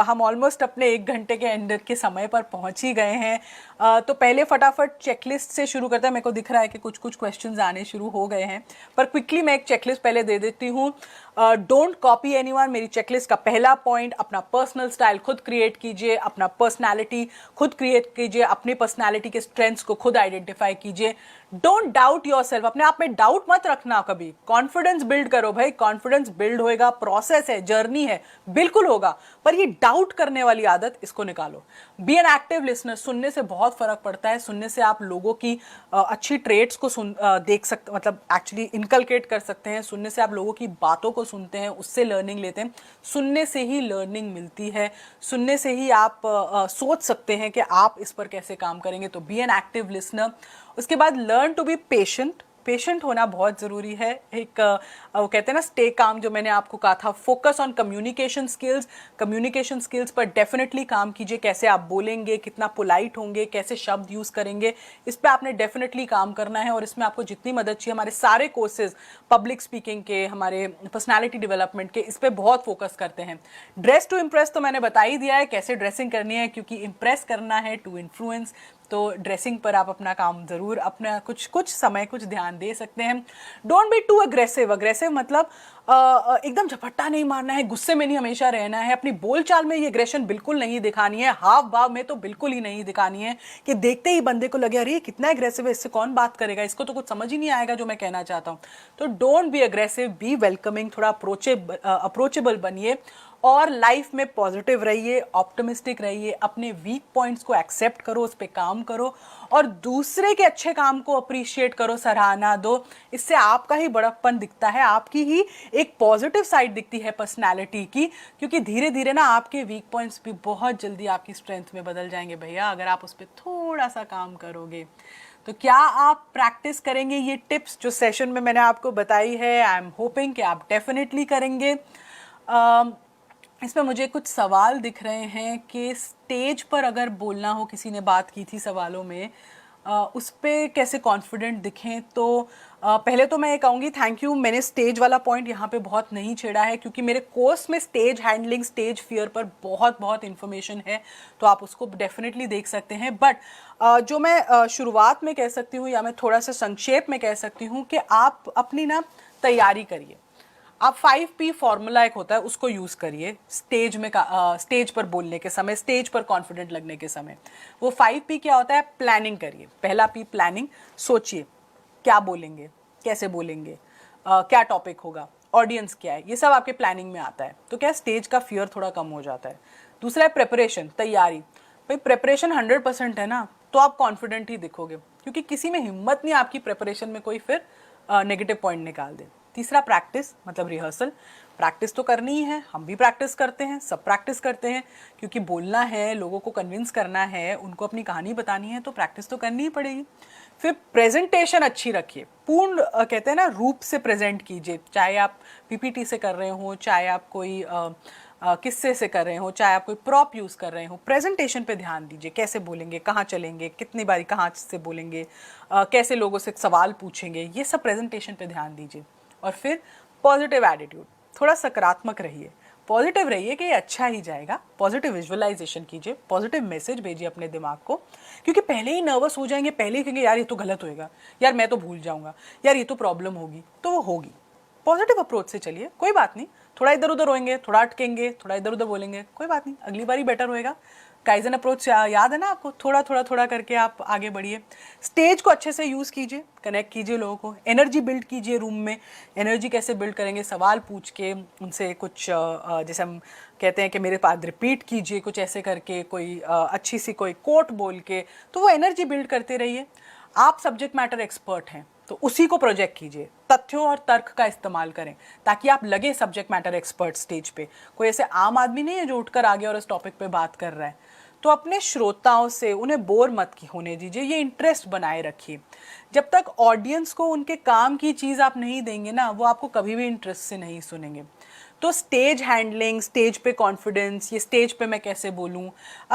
हम ऑलमोस्ट अपने 1 घंटे के एंड के समय पर पहुंच ही गए हैं। तो पहले फटाफट चेकलिस्ट से शुरू करते हैं। मेरे को दिख रहा है कि कुछ क्वेश्चंस आने शुरू हो गए हैं, पर क्विकली मैं एक चेकलिस्ट पहले दे देती हूँ। डोंट कॉपी एनीवन, मेरी चेकलिस्ट का पहला पॉइंट, अपना पर्सनल स्टाइल खुद क्रिएट कीजिए, अपना पर्सनैलिटी खुद क्रिएट कीजिए, अपनी पर्सनैलिटी के स्ट्रेंथ्स को खुद आइडेंटिफाई कीजिए। डोंट डाउट योरसेल्फ, अपने आप में डाउट मत रखना कभी। कॉन्फिडेंस बिल्ड करो भाई, कॉन्फिडेंस बिल्ड होएगा, प्रोसेस है, जर्नी है, बिल्कुल होगा, पर ये डाउट करने वाली आदत इसको निकालो। बी एन एक्टिव लिसनर, सुनने से बहुत फर्क पड़ता है। सुनने से आप लोगों की अच्छी ट्रेट्स को देख सकते, मतलब एक्चुअली इनकलकेट कर सकते हैं। सुनने से आप लोगों की बातों को सुनते हैं, उससे लर्निंग लेते हैं। सुनने से ही लर्निंग मिलती है, सुनने से ही आप सोच सकते हैं कि आप इस पर कैसे काम करेंगे। तो बी एन एक्टिव लिसनर। उसके बाद learn to be patient, patient होना बहुत ज़रूरी है। एक वो कहते हैं ना स्टे काम, जो मैंने आपको कहा था। Focus on communication skills, communication skills पर डेफिनेटली काम कीजिए। कैसे आप बोलेंगे, कितना पोलाइट होंगे, कैसे शब्द यूज़ करेंगे, इस पर आपने डेफिनेटली काम करना है। और इसमें आपको जितनी मदद चाहिए, हमारे सारे कोर्सेज पब्लिक स्पीकिंग के, हमारे पर्सनैलिटी डेवलपमेंट के, इस पर बहुत फोकस करते हैं। ड्रेस टू इम्प्रेस तो मैंने बता ही दिया है कैसे ड्रेसिंग करनी है, क्योंकि इम्प्रेस करना है टू इन्फ्लुएंस। तो ड्रेसिंग पर आप अपना काम जरूर, अपना कुछ समय कुछ ध्यान दे सकते हैं। Don't be too aggressive, aggressive मतलब एकदम झपट्टा नहीं मारना है, गुस्से में नहीं हमेशा रहना है। अपनी बोलचाल में ये एग्रेशन बिल्कुल नहीं दिखानी है, हाव भाव में तो बिल्कुल ही नहीं दिखानी है कि देखते ही बंदे को लगे अरे ये कितना एग्रेसिव है, इससे कौन बात करेगा, इसको तो कुछ समझ ही नहीं आएगा जो मैं कहना चाहता हूँ। तो don't be aggressive, be welcoming, थोड़ा अप्रोचेबल बनिए और लाइफ में पॉजिटिव रहिए, ऑप्टिमिस्टिक रहिए। अपने वीक पॉइंट्स को एक्सेप्ट करो, उस पर काम करो और दूसरे के अच्छे काम को अप्रिशिएट करो, सराहना दो। इससे आपका ही बड़प्पन दिखता है, आपकी ही एक पॉजिटिव साइड दिखती है पर्सनालिटी की, क्योंकि धीरे धीरे ना आपके वीक पॉइंट्स भी बहुत जल्दी आपकी स्ट्रेंथ में बदल जाएंगे भैया, अगर आप उस पर थोड़ा सा काम करोगे। तो क्या आप प्रैक्टिस करेंगे ये टिप्स जो सेशन में मैंने आपको बताई है? आई एम होपिंग कि आप डेफिनेटली करेंगे। इसमें मुझे कुछ सवाल दिख रहे हैं कि स्टेज पर अगर बोलना हो, किसी ने बात की थी सवालों में, उस पर कैसे कॉन्फिडेंट दिखें। तो पहले तो मैं ये कहूँगी थैंक यू, मैंने स्टेज वाला पॉइंट यहाँ पे बहुत नहीं छेड़ा है क्योंकि मेरे कोर्स में स्टेज हैंडलिंग, स्टेज फियर पर बहुत इन्फॉर्मेशन है, तो आप उसको डेफिनेटली देख सकते हैं। बट जो मैं शुरुआत में कह सकती हूँ या मैं थोड़ा सा संक्षेप में कह सकती हूँ कि आप अपनी ना तैयारी करिए। आप 5P फॉर्मूला एक होता है उसको यूज़ करिए स्टेज में स्टेज पर बोलने के समय, स्टेज पर कॉन्फिडेंट लगने के समय। वो 5P क्या होता है? प्लानिंग करिए। पहला P प्लानिंग, सोचिए क्या बोलेंगे, कैसे बोलेंगे, क्या टॉपिक होगा, ऑडियंस क्या है, ये सब आपके प्लानिंग में आता है। तो क्या स्टेज का फियर थोड़ा कम हो जाता है। दूसरा है प्रेपरेशन, तैयारी। भाई प्रेपरेशन 100% है ना, तो आप कॉन्फिडेंट ही दिखोगे क्योंकि किसी में हिम्मत नहीं आपकी प्रेपरेशन में कोई फिर नेगेटिव पॉइंट निकाल दे। तीसरा प्रैक्टिस, मतलब रिहर्सल। प्रैक्टिस तो करनी ही है, हम भी प्रैक्टिस करते हैं, सब प्रैक्टिस करते हैं क्योंकि बोलना है, लोगों को कन्विंस करना है, उनको अपनी कहानी बतानी है, तो प्रैक्टिस तो करनी ही पड़ेगी। फिर प्रेजेंटेशन अच्छी रखिए, पूर्ण कहते हैं ना रूप से प्रेजेंट कीजिए, चाहे आप पीपीटी से कर रहे हो, चाहे आप कोई किस्से से कर रहे हो, चाहे आप कोई प्रॉप यूज़ कर रहे हो। प्रेजेंटेशन पे ध्यान दीजिए, कैसे बोलेंगे, कहाँ चलेंगे, कितनी बारी कहाँ से बोलेंगे, कैसे लोगों से सवाल पूछेंगे, ये सब प्रेजेंटेशन पे ध्यान दीजिए। और फिर पॉजिटिव एटीट्यूड, थोड़ा सकारात्मक रहिए, पॉजिटिव रहिए कि ये अच्छा ही जाएगा। पॉजिटिव विजुअलाइजेशन कीजिए, पॉजिटिव मैसेज भेजिए अपने दिमाग को, क्योंकि पहले ही नर्वस हो जाएंगे, पहले ही कहेंगे यार ये तो गलत होएगा, यार मैं तो भूल जाऊंगा, यार ये तो प्रॉब्लम होगी, तो वो होगी। पॉजिटिव अप्रोच से चलिए, कोई बात नहीं, थोड़ा इधर उधर होएंगे, थोड़ा अटकेंगे, थोड़ा इधर उधर बोलेंगे, कोई बात नहीं, अगली बारी बेटर होएगा। काइजन अप्रोच याद है ना आपको, थोड़ा करके आप आगे बढ़िए। स्टेज को अच्छे से यूज़ कीजिए, कनेक्ट कीजिए लोगों को, एनर्जी बिल्ड कीजिए रूम में। एनर्जी कैसे बिल्ड करेंगे? सवाल पूछ के उनसे कुछ जैसे हम कहते हैं कि मेरे पास रिपीट कीजिए, कुछ ऐसे करके, कोई अच्छी सी कोई कोट बोल के, तो वो एनर्जी बिल्ड करते रहिए। आप सब्जेक्ट मैटर एक्सपर्ट हैं तो उसी को प्रोजेक्ट कीजिए, तथ्यों और तर्क का इस्तेमाल करें ताकि आप लगे सब्जेक्ट मैटर एक्सपर्ट स्टेज पे। कोई ऐसे आम आदमी नहीं है जो उठकर आ गया और इस टॉपिक पे बात कर रहा है। तो अपने श्रोताओं से उन्हें बोर मत होने दीजिए, ये इंटरेस्ट बनाए रखिए। जब तक ऑडियंस को उनके काम की चीज़ आप नहीं देंगे ना, वो आपको कभी भी इंटरेस्ट से नहीं सुनेंगे। तो स्टेज हैंडलिंग, स्टेज पे कॉन्फिडेंस, ये स्टेज पे मैं कैसे बोलूँ,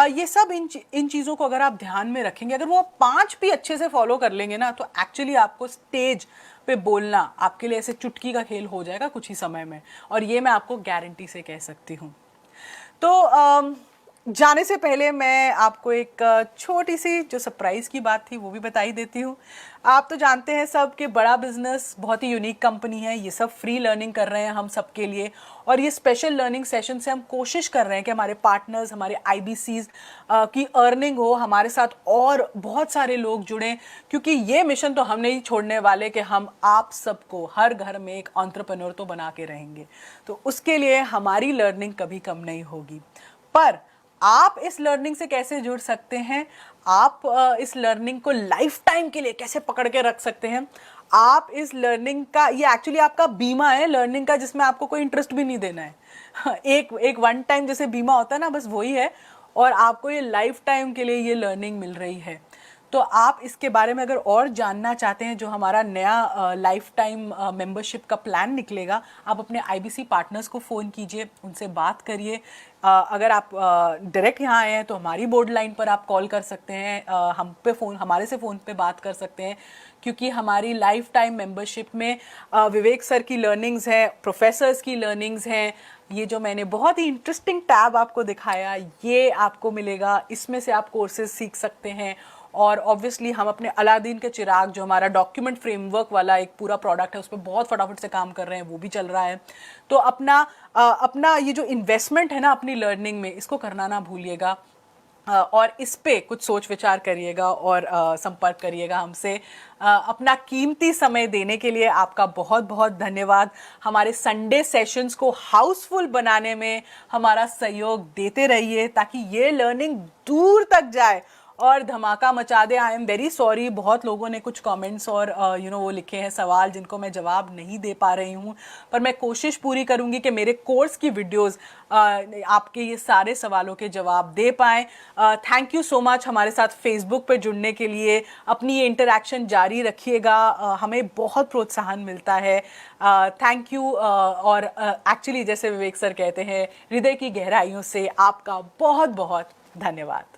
ये सब इन चीज़ों को अगर आप ध्यान में रखेंगे, अगर वो 5 भी अच्छे से फॉलो कर लेंगे ना, तो एक्चुअली आपको स्टेज पे बोलना आपके लिए ऐसे चुटकी का खेल हो जाएगा कुछ ही समय में, और ये मैं आपको गारंटी से कह सकती हूँ। तो जाने से पहले मैं आपको एक छोटी सी जो सरप्राइज़ की बात थी वो भी बता ही देती हूँ। आप तो जानते हैं सब कि बड़ा बिजनेस बहुत ही यूनिक कंपनी है, ये सब फ्री लर्निंग कर रहे हैं हम सब के लिए, और ये स्पेशल लर्निंग सेशन से हम कोशिश कर रहे हैं कि हमारे पार्टनर्स, हमारे IBCs की अर्निंग हो, हमारे साथ और बहुत सारे लोग जुड़ें, क्योंकि ये मिशन तो हम नहीं छोड़ने वाले कि हम आप सबको हर घर में एक एंटरप्रेन्योर तो बना के रहेंगे। तो उसके लिए हमारी लर्निंग कभी कम नहीं होगी। पर आप इस लर्निंग से कैसे जुड़ सकते हैं, आप इस लर्निंग को लाइफ टाइम के लिए कैसे पकड़ के रख सकते हैं, आप इस लर्निंग का, ये एक्चुअली आपका बीमा है लर्निंग का, जिसमें आपको कोई इंटरेस्ट भी नहीं देना है। एक वन टाइम जैसे बीमा होता है ना, बस वही है, और आपको ये लाइफ टाइम के लिए ये लर्निंग मिल रही है। तो आप इसके बारे में अगर और जानना चाहते हैं, जो हमारा नया लाइफ टाइम मेंबरशिप का प्लान निकलेगा, आप अपने IBC पार्टनर्स को फ़ोन कीजिए, उनसे बात करिए। अगर आप डायरेक्ट यहाँ आए हैं तो हमारी बोर्ड लाइन पर आप कॉल कर सकते हैं, हमारे से फ़ोन पे बात कर सकते हैं, क्योंकि हमारी लाइफ टाइम मेंबरशिप में विवेक सर की लर्निंग्स हैं, प्रोफेसर्स की लर्निंग्स हैं। ये जो मैंने बहुत ही इंटरेस्टिंग टैब आपको दिखाया, ये आपको मिलेगा, इसमें से आप कोर्सेज सीख सकते हैं। और ऑब्वियसली हम अपने अलादीन के चिराग, जो हमारा डॉक्यूमेंट फ्रेमवर्क वाला एक पूरा प्रोडक्ट है, उस पर बहुत फटाफट से काम कर रहे हैं, वो भी चल रहा है। तो अपना ये जो इन्वेस्टमेंट है ना अपनी लर्निंग में, इसको करना ना भूलिएगा, और इस पे कुछ सोच विचार करिएगा और संपर्क करिएगा हमसे। अपना कीमती समय देने के लिए आपका बहुत बहुत धन्यवाद। हमारे संडे सेशंस को हाउसफुल बनाने में हमारा सहयोग देते रहिए ताकि ये लर्निंग दूर तक जाए और धमाका मचा दे। आई एम वेरी सॉरी, बहुत लोगों ने कुछ कमेंट्स और वो लिखे हैं सवाल, जिनको मैं जवाब नहीं दे पा रही हूँ, पर मैं कोशिश पूरी करूँगी कि मेरे कोर्स की वीडियोस आपके ये सारे सवालों के जवाब दे पाएँ। थैंक यू सो मच हमारे साथ फेसबुक पे जुड़ने के लिए। अपनी ये इंटरेक्शन जारी रखिएगा, हमें बहुत प्रोत्साहन मिलता है। Thank you. और एक्चुअली जैसे विवेक सर कहते हैं, हृदय की गहराइयों से आपका बहुत बहुत धन्यवाद।